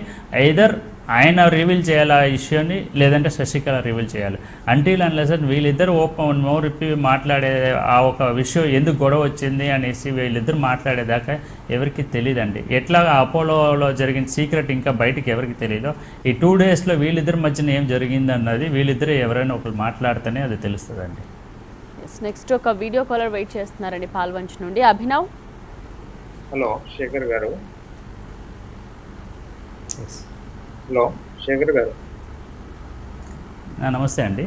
ఐదర్ ఆయన రివీల్ చేయాలి ఆ ఇష్యూని, లేదంటే శశికళ రివీల్ చేయాలి. అంటిల్ అన్లెస్ వీళ్ళిద్దరు ఓపెన్ మౌరిప్పి మాట్లాడే ఆ ఒక విషయం ఎందుకు గొడవ వచ్చింది అనేసి వీళ్ళిద్దరు మాట్లాడేదాకా ఎవరికి తెలియదండి. ఎట్లా అపోలోలో జరిగిన సీక్రెట్ ఇంకా బయటికి ఎవరికి తెలియదో, ఈ 2 డేస్లో వీళ్ళిద్దరి మధ్యన ఏం జరిగింది అన్నది వీళ్ళిద్దరు ఎవరైనా ఒకరు మాట్లాడితేనే అది తెలుస్తుందండి. నెక్స్ట్ ఒక వీడియో కాలర్ వెయిట్ చేస్తున్నారండి పాల్వంచ్ నుండి. అభినవ్. హలో శేఖర్ గారు. హలో శేఖర్ గారు. నమస్తే అండి.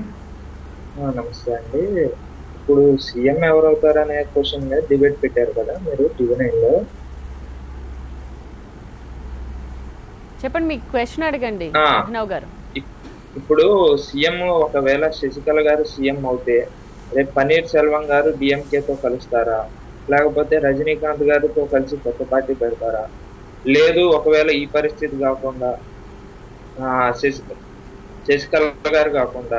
నమస్తే అండి. ఇప్పుడు సీఎం ఎవరు అవుతారనే క్వశ్చన్ మీద డిబేట్ పెట్టారు కదా మీరు టీవీ9లో. చెప్పండి, మీ క్వశ్చన్ అడగండి అభినవ్ గారు. ఇప్పుడు సీఎం ఒకవేళ శశికళ గారు సీఎం అవుతే రేపు పన్నీర్ సెల్వం గారు డిఎంకేతో కలుస్తారా, లేకపోతే రజనీకాంత్ గారితో కలిసి కొత్త పార్టీ పెడతారా? లేదు ఒకవేళ ఈ పరిస్థితి కాకుండా శశికళ గారు కాకుండా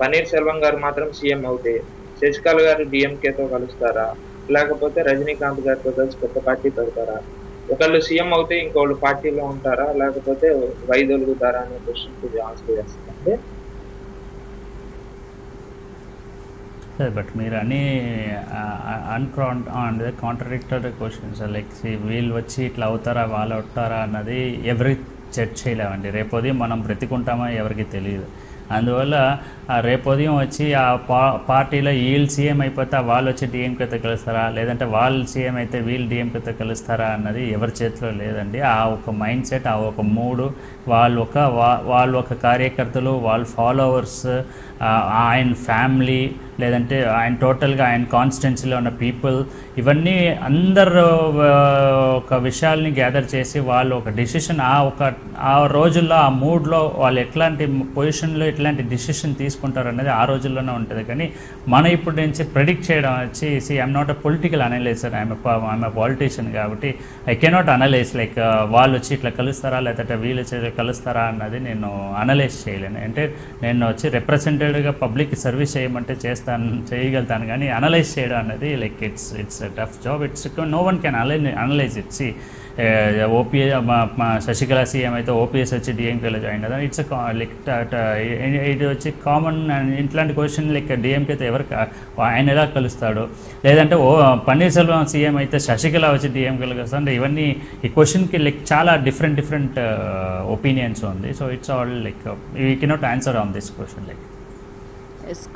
పన్నీర్ సెల్వం గారు మాత్రం సీఎం అవుతే శశికళ గారు డిఎంకేతో కలుస్తారా, లేకపోతే రజనీకాంత్ గారితో కలిసి కొత్త పార్టీ పెడతారా? ఒకళ్ళు సీఎం అవుతే ఇంకోళ్ళు పార్టీలో ఉంటారా, లేకపోతే వైదొలుగుతారా అనే క్వశ్చన్కి ఆన్సర్ చేస్తారండి. బట్ మీరు అన్ని కాంట్రడిక్టెడ్ క్వశ్చన్స్. లైక్ వీళ్ళు వచ్చి ఇట్లా అవుతారా వాళ్ళు అవుతారా అన్నది ఎవరి చర్చ చేయలేమండి. రేపు ఉదయం మనం బ్రతికుంటామా ఎవరికి తెలియదు. అందువల్ల రేపు ఉదయం వచ్చి ఆ పార్టీలో వీళ్ళు సీఎం అయిపోతే వాళ్ళు వచ్చి డిఎంకేతో కలుస్తారా, లేదంటే వాళ్ళు సీఎం అయితే వీళ్ళు డిఎంకేతో కలుస్తారా అన్నది ఎవరి చేతిలో లేదండి. ఆ ఒక మైండ్ సెట్, ఆ ఒక మూడు, వాళ్ళు ఒక కార్యకర్తలు, వాళ్ళ ఫాలోవర్స్, ఆయన ఫ్యామిలీ, లేదంటే ఆయన టోటల్గా ఆయన కాన్స్టిట్యున్సీలో ఉన్న పీపుల్, ఇవన్నీ అందరు ఒక విషయాల్ని గ్యాదర్ చేసి వాళ్ళు ఒక డెసిషన్ ఆ రోజుల్లో ఆ మూడ్లో వాళ్ళు ఎట్లాంటి పొజిషన్లో ఎట్లాంటి డెసిషన్ తీసుకుంటారు అనేది ఆ రోజుల్లోనే ఉంటుంది. కానీ మనం ఇప్పుడు నుంచి ప్రెడిక్ట్ చేయడం వచ్చి I'm not a political analyser, I'm a politician కాబట్టి ఐ కెనాట్ అనలైజ్ లైక్ వాళ్ళు వచ్చి ఇట్లా కలుస్తారా లేదంటే వీళ్ళు వచ్చి కలుస్తారా అన్నది నేను అనలైజ్ చేయలేను. అంటే నేను వచ్చి రిప్రజెంటేటివ్గా పబ్లిక్ సర్వీస్ చేయమంటే చేయగలుగుతాను, కానీ అనలైజ్ చేయడం అనేది like it's tough job. No one can analyse it. Sasikala CM అయితే ఓపీఎస్ వచ్చి డిఎంకేలో జాయిన్ కదా, ఇట్స్ లైక్ ఇది వచ్చి కామన్. ఇట్లాంటి క్వశ్చన్ లైక్ డిఎంకేతో ఎవరికి ఆయన ఎలా కలుస్తాడు, లేదంటే పన్నీర్ సెల్వం సీఎం అయితే శశికళ వచ్చి డిఎంకేలో కలుస్తాడు అంటే ఇవన్నీ ఈ క్వశ్చన్కి లైక్ చాలా డిఫరెంట్ ఒపీనియన్స్ ఉంది. So it's all like we cannot answer on this question. Like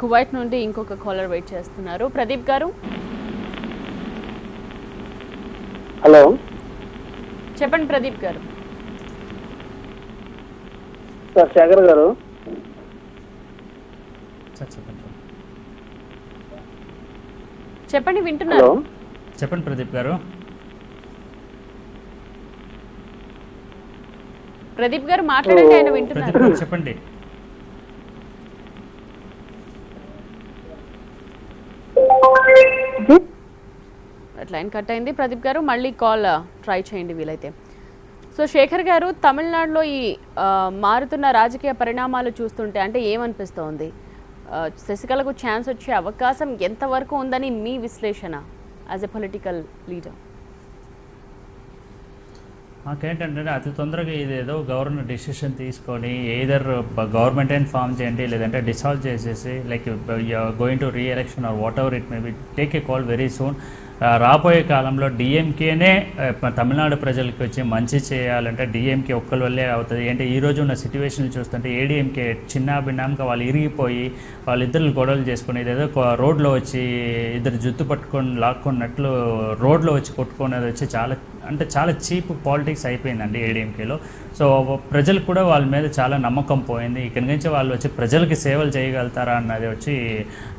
Kuwait నుండి ఇంకొక కాలర్ వెయిట్ చేస్తున్నారు. ప్రదీప్ గారు. హలో చెప్పండి ప్రదీప్ గారు. సార్ శేఖర్ గారు. చెప్పండి, వింటున్నారు. చెప్పండి ప్రదీప్ గారు. ప్రదీప్ గారు మాట్లాడండి, ఆయన వింటున్నారు. చెప్పండి. లైన్ కట్ అయింది. ప్రదీప్ గారు మళ్ళీ కాల్ ట్రై చేయండి వీలైతే. సో శేఖర్ గారు, తమిళనాడులో ఈ మారుతున్న రాజకీయ పరిణామాలు చూస్తుంటే అంటే ఏమనిపిస్తోంది? శశికళకు ఛాన్స్ వచ్చే అవకాశం ఎంతవరకు ఉందని మీ విశ్లేషణ యాజ్ ఎ పొలిటికల్ లీడర్? మాకేంటంటే అతి తొందరగా ఇదేదో గవర్నమెంట్ డెసిషన్ తీసుకొని ఎయిదర్ గవర్నమెంట్ అండ్ ఫామ్ చేయండి, లేదంటే డిసాల్వ్ చేసేసి like going to reelection or whatever it may be, take a call very soon. రాబోయే కాలంలో డిఎంకేనే తమిళనాడు ప్రజలకి వచ్చి మంచి చేయాలంటే డిఎంకే ఒక్కరి వల్లే అవుతుంది. అంటే ఈరోజు ఉన్న సిచ్యువేషన్ చూస్తుంటే ఏడీఎంకే చిన్న భిన్నంగా వాళ్ళు ఇరిగిపోయి వాళ్ళిద్దరు గొడవలు చేసుకుని ఏదో రోడ్లో వచ్చి ఇద్దరు జుత్తు పట్టుకొని లాక్కున్నట్లు రోడ్లో వచ్చి కొట్టుకునేది వచ్చి చాలా చీప్ పాలిటిక్స్ అయిపోయిందండి ఏడీఎంకేలో. సో ప్రజలకు కూడా వాళ్ళ మీద చాలా నమ్మకం పోయింది. ఇక్కడి నుంచి వాళ్ళు వచ్చి ప్రజలకి సేవలు చేయగలుగుతారా అన్నది వచ్చి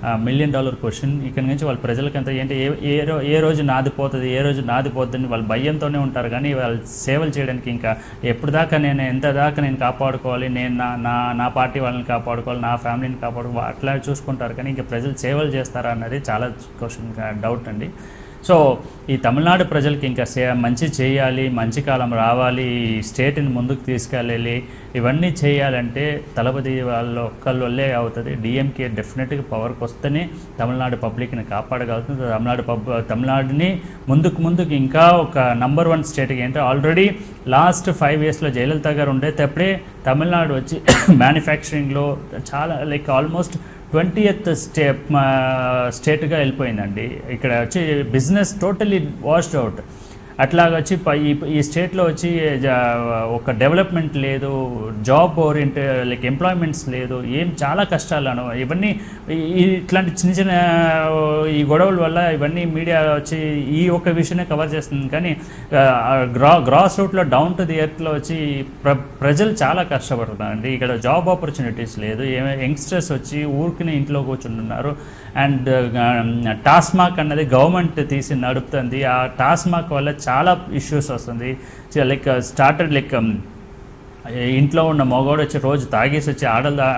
$1 million క్వశ్చన్. ఇక్కడి నుంచి వాళ్ళ ప్రజలకంతా ఏంటి ఏ రోజు నాదిపోతుంది అని వాళ్ళు భయంతోనే ఉంటారు. కానీ వాళ్ళు సేవలు చేయడానికి ఇంకా ఎప్పుడు దాకా ఎంత దాకా నేను కాపాడుకోవాలి, నేను నా పార్టీ వాళ్ళని కాపాడుకోవాలి, నా ఫ్యామిలీని కాపాడుకోవాలి అట్లా చూసుకుంటారు. కానీ ఇంకా ప్రజలు సేవలు చేస్తారా అన్నది చాలా క్వశ్చన్ డౌట్ అండి. సో ఈ తమిళనాడు ప్రజలకి ఇంకా మంచి చేయాలి, మంచి కాలం రావాలి, ఈ స్టేట్ని ముందుకు తీసుకెళ్ళాలి, ఇవన్నీ చేయాలంటే తలపతి వాళ్ళ ఒక్కళ్ళ వల్లే అవుతుంది. డిఎంకే డెఫినెట్గా పవర్కి వస్తేనే తమిళనాడు పబ్లిక్ని కాపాడగలుగుతుంది. తమిళనాడుని ముందుకు ఇంకా ఒక నంబర్ 1 స్టేట్కి అంటే ఆల్రెడీ లాస్ట్ 5 yearsలో జయలలిత గారు ఉండేటప్పుడే తమిళనాడు వచ్చి మ్యానుఫ్యాక్చరింగ్లో చాలా లైక్ ఆల్మోస్ట్ 20th స్టేట్గా వెళ్ళిపోయిందండి. ఇక్కడ వచ్చి బిజినెస్ టోటలీ వాష్డ్ అవుట్. అట్లాగా వచ్చి ఈ స్టేట్లో వచ్చి ఒక డెవలప్మెంట్ లేదు, జాబ్ ఓరియంటెడ్ లైక్ ఎంప్లాయ్మెంట్స్ లేదు, చాలా కష్టాలను ఇవన్నీ ఇట్లాంటి చిన్న ఈ గొడవల వల్ల ఇవన్నీ మీడియా వచ్చి ఈ ఒక్క విషయాన్ని కవర్ చేస్తుంది. కానీ గ్రాస్ రూట్లో డౌన్ టు ది ఎర్త్లో వచ్చి ప్రజలు చాలా కష్టపడుతున్నారండి. ఇక్కడ జాబ్ ఆపర్చునిటీస్ లేదు, యంగ్స్టర్స్ వచ్చి ఊరికి ఇంట్లో కూర్చుంటున్నారు. అండ్ టాస్మాక్ అన్నది గవర్నమెంట్ తీసి నడుపుతుంది. ఆ టాస్మాక్ వల్ల చాలా ఇష్యూస్ వస్తుంది. లైక్ స్టార్టెడ్ లైక్ ఇంట్లో ఉన్న మగవాడు వచ్చి రోజు తాగేసి వచ్చి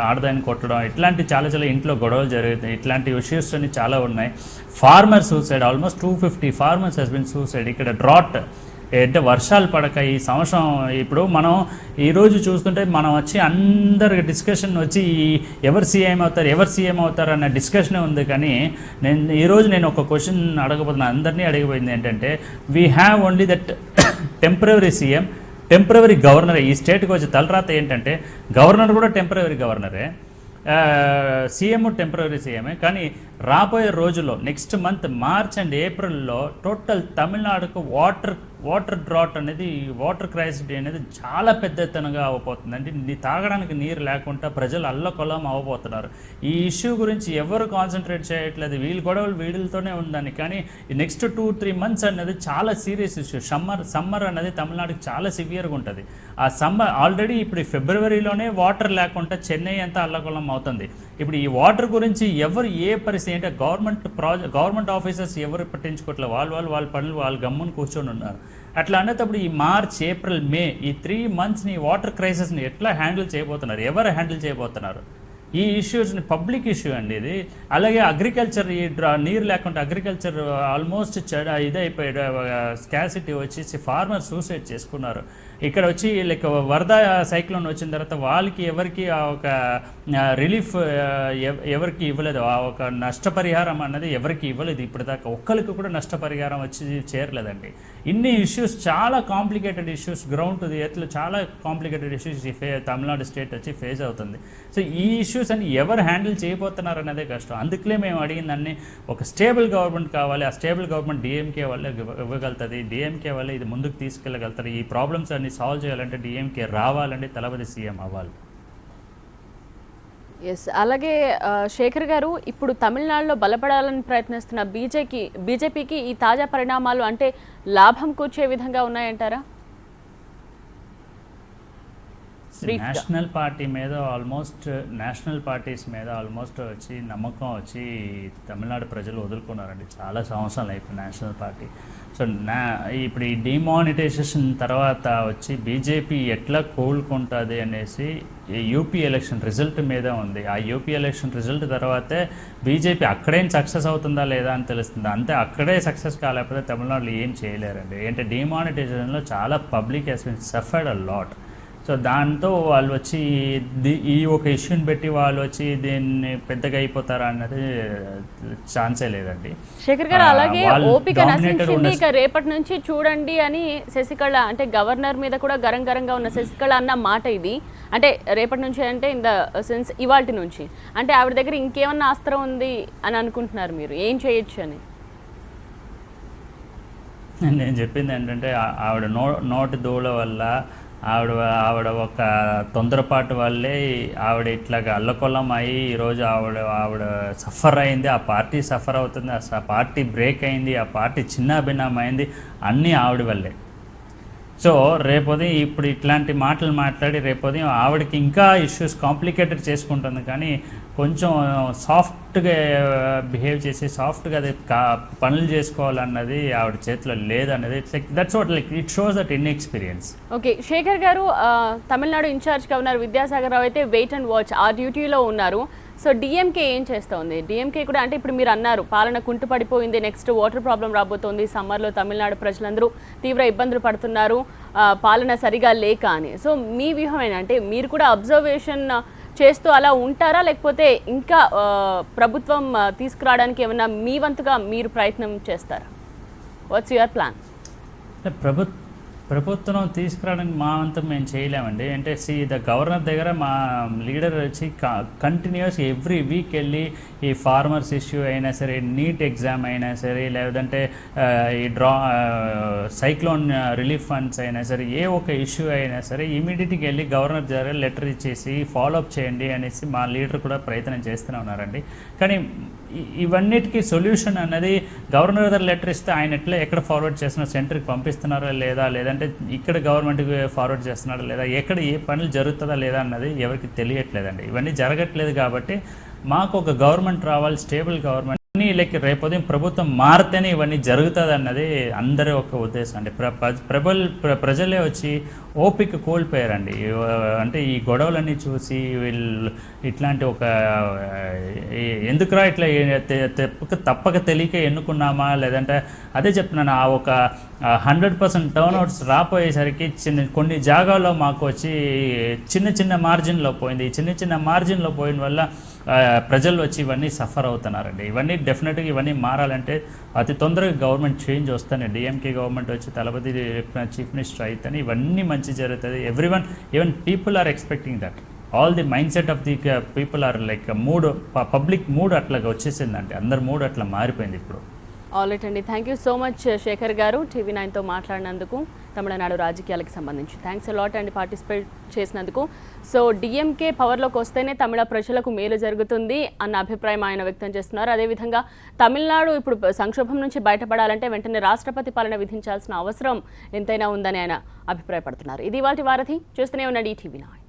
ఆడదాన్ని కొట్టడం, ఇట్లాంటి చాలా ఇంట్లో గొడవలు జరుగుతాయి. ఇట్లాంటి ఇష్యూస్ అన్ని చాలా ఉన్నాయి. Farmer suicide, almost 250 farmers has been suicide. ఇక్కడ డ్రాట్ అంటే వర్షాలు పడక ఈ సంవత్సరం ఇప్పుడు మనం ఈరోజు చూస్తుంటే మనం వచ్చి అందరికి డిస్కషన్ వచ్చి ఎవరు సీఎం అవుతారు అన్న డిస్కషనే ఉంది. కానీ ఈరోజు నేను ఒక క్వశ్చన్ అడగబోతున్నా, అందరినీ అడిగిపోయింది ఏంటంటే we have only that temporary CM, temporary గవర్నరే. ఈ స్టేట్కి వచ్చే తలరాత ఏంటంటే గవర్నర్ కూడా టెంపరరీ గవర్నరే, సీఎం టెంపరరీ సీఎమే. కానీ రాబోయే రోజుల్లో నెక్స్ట్ మంత్ మార్చ్ అండ్ ఏప్రిల్లో టోటల్ తమిళనాడుకు వాటర్ డ్రాట్ అనేది, వాటర్ క్రైసిటీ అనేది చాలా పెద్ద ఎత్తునగా అవబోతుంది. అంటే తాగడానికి నీరు లేకుండా ప్రజలు అల్లకొల్లం అవ్వబోతున్నారు. ఈ ఇష్యూ గురించి ఎవరు కాన్సన్ట్రేట్ చేయట్లేదు. గొడవలు వీళ్ళతోనే ఉందని. కానీ నెక్స్ట్ 2-3 months అనేది చాలా సీరియస్ ఇష్యూ. సమ్మర్ అనేది తమిళనాడుకి చాలా సివియర్గా ఉంటుంది. ఆ సమ్మర్ ఆల్రెడీ ఇప్పుడు ఫిబ్రవరిలోనే వాటర్ లేకుండా చెన్నై అంతా అల్లకొల్లం అవుతుంది. ఇప్పుడు ఈ వాటర్ గురించి ఎవరు ఏ పరిస్థితి అంటే గవర్నమెంట్ ఆఫీసర్స్ ఎవరు పట్టించుకోవట్లేదు. వాళ్ళ పనులు వాళ్ళు గమ్మున కూర్చొని ఉన్నారు. అట్లా అనేటప్పుడు ఈ మార్చ్, ఏప్రిల్, మే ఈ 3 monthsని వాటర్ క్రైసిస్ని ఎట్లా హ్యాండిల్ చేయబోతున్నారు, ఎవరు హ్యాండిల్ చేయబోతున్నారు? ఈ ఇష్యూస్ని పబ్లిక్ ఇష్యూ అండి ఇది. అలాగే అగ్రికల్చర్, ఈ నీరు లేకుండా అగ్రికల్చర్ ఆల్మోస్ట్ ఇదైపోయాడు, స్కాసిటీ వచ్చేసి ఫార్మర్ సూసైడ్ చేసుకున్నారు. ఇక్కడ వచ్చి లైక్ వరద సైక్లోన్ వచ్చిన తర్వాత వాళ్ళకి ఎవరికి ఒక రిలీఫ్ ఎవరికి ఇవ్వలేదు, ఒక నష్టపరిహారం అన్నది ఎవరికి ఇవ్వలేదు. ఇప్పటిదాకా ఒక్కరికి కూడా నష్టపరిహారం వచ్చి చేరలేదండి. ఇన్ని ఇష్యూస్, చాలా complicated issues, ground to the ఎర్త్లో చాలా కాంప్లికేటెడ్ ఇష్యూస్ తమిళనాడు స్టేట్ వచ్చి ఫేస్ అవుతుంది. సో ఈ ఇష్యూస్ అని ఎవరు హ్యాండిల్ చేయబోతున్నారు అనేదే కష్టం. అందుకనే మేము అడిగిందాన్ని ఒక స్టేబుల్ గవర్నమెంట్ కావాలి. ఆ స్టేబుల్ గవర్నమెంట్ డిఎంకే వల్ల ఇవ్వగలుగుతుంది. డిఎంకే వల్ల ఇది ముందుకు తీసుకెళ్ళగలుగుతారు. ఈ ప్రాబ్లమ్స్ అన్ని సాల్వ్ చేయాలంటే డిఎంకే రావాలంటే తలపతి సీఎం అవ్వాలి. ఎస్, అలాగే శేఖర్ గారు, ఇప్పుడు తమిళనాడులో బలపడాలని ప్రయత్నిస్తున్న బీజేపీకి ఈ తాజా పరిణామాలు అంటే లాభం కూర్చే విధంగా ఉన్నాయంటారా? నేషనల్ పార్టీస్ మీద ఆల్మోస్ట్ వచ్చి నమ్మకం వచ్చి తమిళనాడు ప్రజలు వదులుకున్నారండి. చాలా సంవత్సరాలు అయిపోయింది నేషనల్ పార్టీ. సో ఇప్పుడు ఈ డిమానిటైజేషన్ తర్వాత వచ్చి బీజేపీ ఎట్లా కోలుకుంటుంది అనేసి యూపీ ఎలక్షన్ రిజల్ట్ మీద ఉంది. ఆ యూపీ ఎలక్షన్ రిజల్ట్ తర్వాతే బీజేపీ అక్కడేం సక్సెస్ అవుతుందా లేదా అని తెలుస్తుంది. అంతే, అక్కడే సక్సెస్ కాలేకపోతే తమిళనాడులో ఏం చేయలేరండి. అంటే డిమానిటైజేషన్లో చాలా public has been suffered a lot. So దాంతో వాళ్ళు వచ్చి ఈ ఒక ఇష్యూని పెట్టి వాళ్ళు వచ్చి దీన్ని పెద్దగా అయిపోతారా అన్నది ఛాన్సే లేదండి. శేఖర్ గారు, అలాగే ఓపిక నశించింది, ఇక రేపటి నుంచి చూడండి అని శశికళ, అంటే గవర్నర్ మీద కూడా గరంగా ఉన్న శశికళ అన్న మాట ఇది. అంటే రేపటి నుంచి అంటే ఇన్ ద సెన్స్ ఇవాల్టి నుంచి, అంటే ఆవిడ దగ్గర ఇంకేమన్నా అస్త్రం ఉంది అని అనుకుంటున్నారు మీరు, ఏం చేయొచ్చు అని? నేను చెప్పింది ఏంటంటే ఆవిడ నోటి దూల వల్ల, ఆవిడ ఒక తొందరపాటు వల్లే ఆవిడ ఇట్లాగా అల్లకొల్లం అయ్యి ఈరోజు ఆవిడ సఫర్ అయింది. ఆ పార్టీ సఫర్ అవుతుంది, ఆ పార్టీ బ్రేక్ అయింది, ఆ పార్టీ చిన్న భిన్నం అయింది, అన్నీ ఆవిడ వల్లే. సో రేపొదయం ఇప్పుడు ఇట్లాంటి మాటలు మాట్లాడి రేపొదయం ఆవిడకి ఇంకా ఇష్యూస్ కాంప్లికేటెడ్ చేసుకుంటుంది. కానీ కొంచెం సాఫ్ట్గా బిహేవ్ చేసి సాఫ్ట్గా అది పనులు చేసుకోవాలన్నది ఆవిడ చేతిలో లేదన్నది. It's like that's what like it shows that inexperience. Okay Shekhar garu, Tamil Nadu in-charge governor Vidyasagar Rao అయితే వెయిట్ అండ్ వాచ్ ఆ డ్యూటీలో ఉన్నారు. సో డిఎంకే ఏం చేస్తోంది? డిఎంకే కూడా అంటే ఇప్పుడు మీరు అన్నారు పాలన కుంటుపడిపోయింది, నెక్స్ట్ వాటర్ ప్రాబ్లం రాబోతోంది, సమ్మర్లో తమిళనాడు ప్రజలందరూ తీవ్ర ఇబ్బందులు పడుతున్నారు పాలన సరిగా లేక అని. సో మీ వ్యూహం ఏంటంటే మీరు కూడా అబ్జర్వేషన్ చేస్తూ అలా ఉంటారా, లేకపోతే ఇంకా ప్రభుత్వం తీసుకురావడానికి ఏమైనా మీ వంతుగా మీరు ప్రయత్నం చేస్తారా? What's your plan? ప్రభుత్వం తీసుకురావడానికి మా అంతా మేము చేయలేమండి. అంటే ద గవర్నర్ దగ్గర మా లీడర్ వచ్చి కంటిన్యూస్ ఎవ్రీ వీక్ వెళ్ళి ఈ ఫార్మర్స్ ఇష్యూ అయినా సరే, నీట్ ఎగ్జామ్ అయినా సరే, లేదంటే ఈ సైక్లోన్ రిలీఫ్ ఫండ్స్ అయినా సరే, ఏ ఒక ఇష్యూ అయినా సరే ఇమీడియట్గా వెళ్ళి గవర్నర్ దగ్గర లెటర్ ఇచ్చేసి ఫాలోఅప్ చేయండి అనేసి మా లీడర్ కూడా ప్రయత్నం చేస్తూనే ఉన్నారండి. కానీ ఇవన్నిటికీ సొల్యూషన్ అన్నది గవర్నర్ దగ్గర లెటర్ ఇస్తే ఆయన ఎక్కడ ఫార్వర్డ్ చేస్తున్నారు, సెంటర్కి పంపిస్తున్నారా లేదా, లేదంటే ఇక్కడ గవర్నమెంట్కి ఫార్వర్డ్ చేస్తున్నారా లేదా, ఎక్కడ ఏ పనులు జరుగుతుందా లేదా అన్నది ఎవరికి తెలియట్లేదండి. ఇవన్నీ జరగట్లేదు కాబట్టి మాకు ఒక గవర్నమెంట్ రావాలి, స్టేబుల్ గవర్నమెంట్. లైక్ రేపొదయం ప్రభుత్వం మారితేనే ఇవన్నీ జరుగుతుంది అన్నది అందరి ఒక ఉద్దేశం అండి. ప్రజలే వచ్చి ఓపిక కోల్పోయారండి. అంటే ఈ గొడవలన్నీ చూసి వీళ్ళు ఇట్లాంటి ఒక ఎందుకురా ఇట్లా తప్పక తెలియక ఎన్నుకున్నామా, లేదంటే అదే చెప్తున్నాను, ఆ ఒక 100% టర్న్అవుట్స్ రాపోయేసరికి కొన్ని జాగాల్లో మాకు వచ్చి చిన్న మార్జిన్లో పోయింది. ఈ చిన్న మార్జిన్లో పోయిన వల్ల ప్రజలు వచ్చి ఇవన్నీ సఫర్ అవుతున్నారండి. ఇవన్నీ డెఫినెట్గా ఇవన్నీ మారాలంటే అతి తొందరగా గవర్నమెంట్ చేంజ్ వస్తానే. డిఎంకే గవర్నమెంట్ వచ్చి తలపతి చీఫ్ మినిస్టర్ అయితేనే ఇవన్నీ మంచి జరుగుతుంది. Everyone, even people are expecting that. All the mindset of the people are like public mood అట్లాగా వచ్చేసిందండి. అందరి మూడ్ అట్లా మారిపోయింది ఇప్పుడు. ఆల్రైట్ అండి, thank you so much Shekhar garu TV9తో మాట్లాడినందుకు, తమిళనాడు రాజకీయాలకు సంబంధించి థ్యాంక్స్ అలాట్ అండి పార్టిసిపేట్ చేసినందుకు. సో డిఎంకే పవర్లోకి వస్తేనే తమిళ ప్రజలకు మేలు జరుగుతుంది అన్న అభిప్రాయం ఆయన వ్యక్తం చేస్తున్నారు. అదేవిధంగా తమిళనాడు ఇప్పుడు సంక్షోభం నుంచి బయటపడాలంటే వెంటనే రాష్ట్రపతి పాలన విధించాల్సిన అవసరం ఎంతైనా ఉందని ఆయన అభిప్రాయపడుతున్నారు. ఇది ఇవాల్టి వారధి. చూస్తూనే ఉండండి TV9.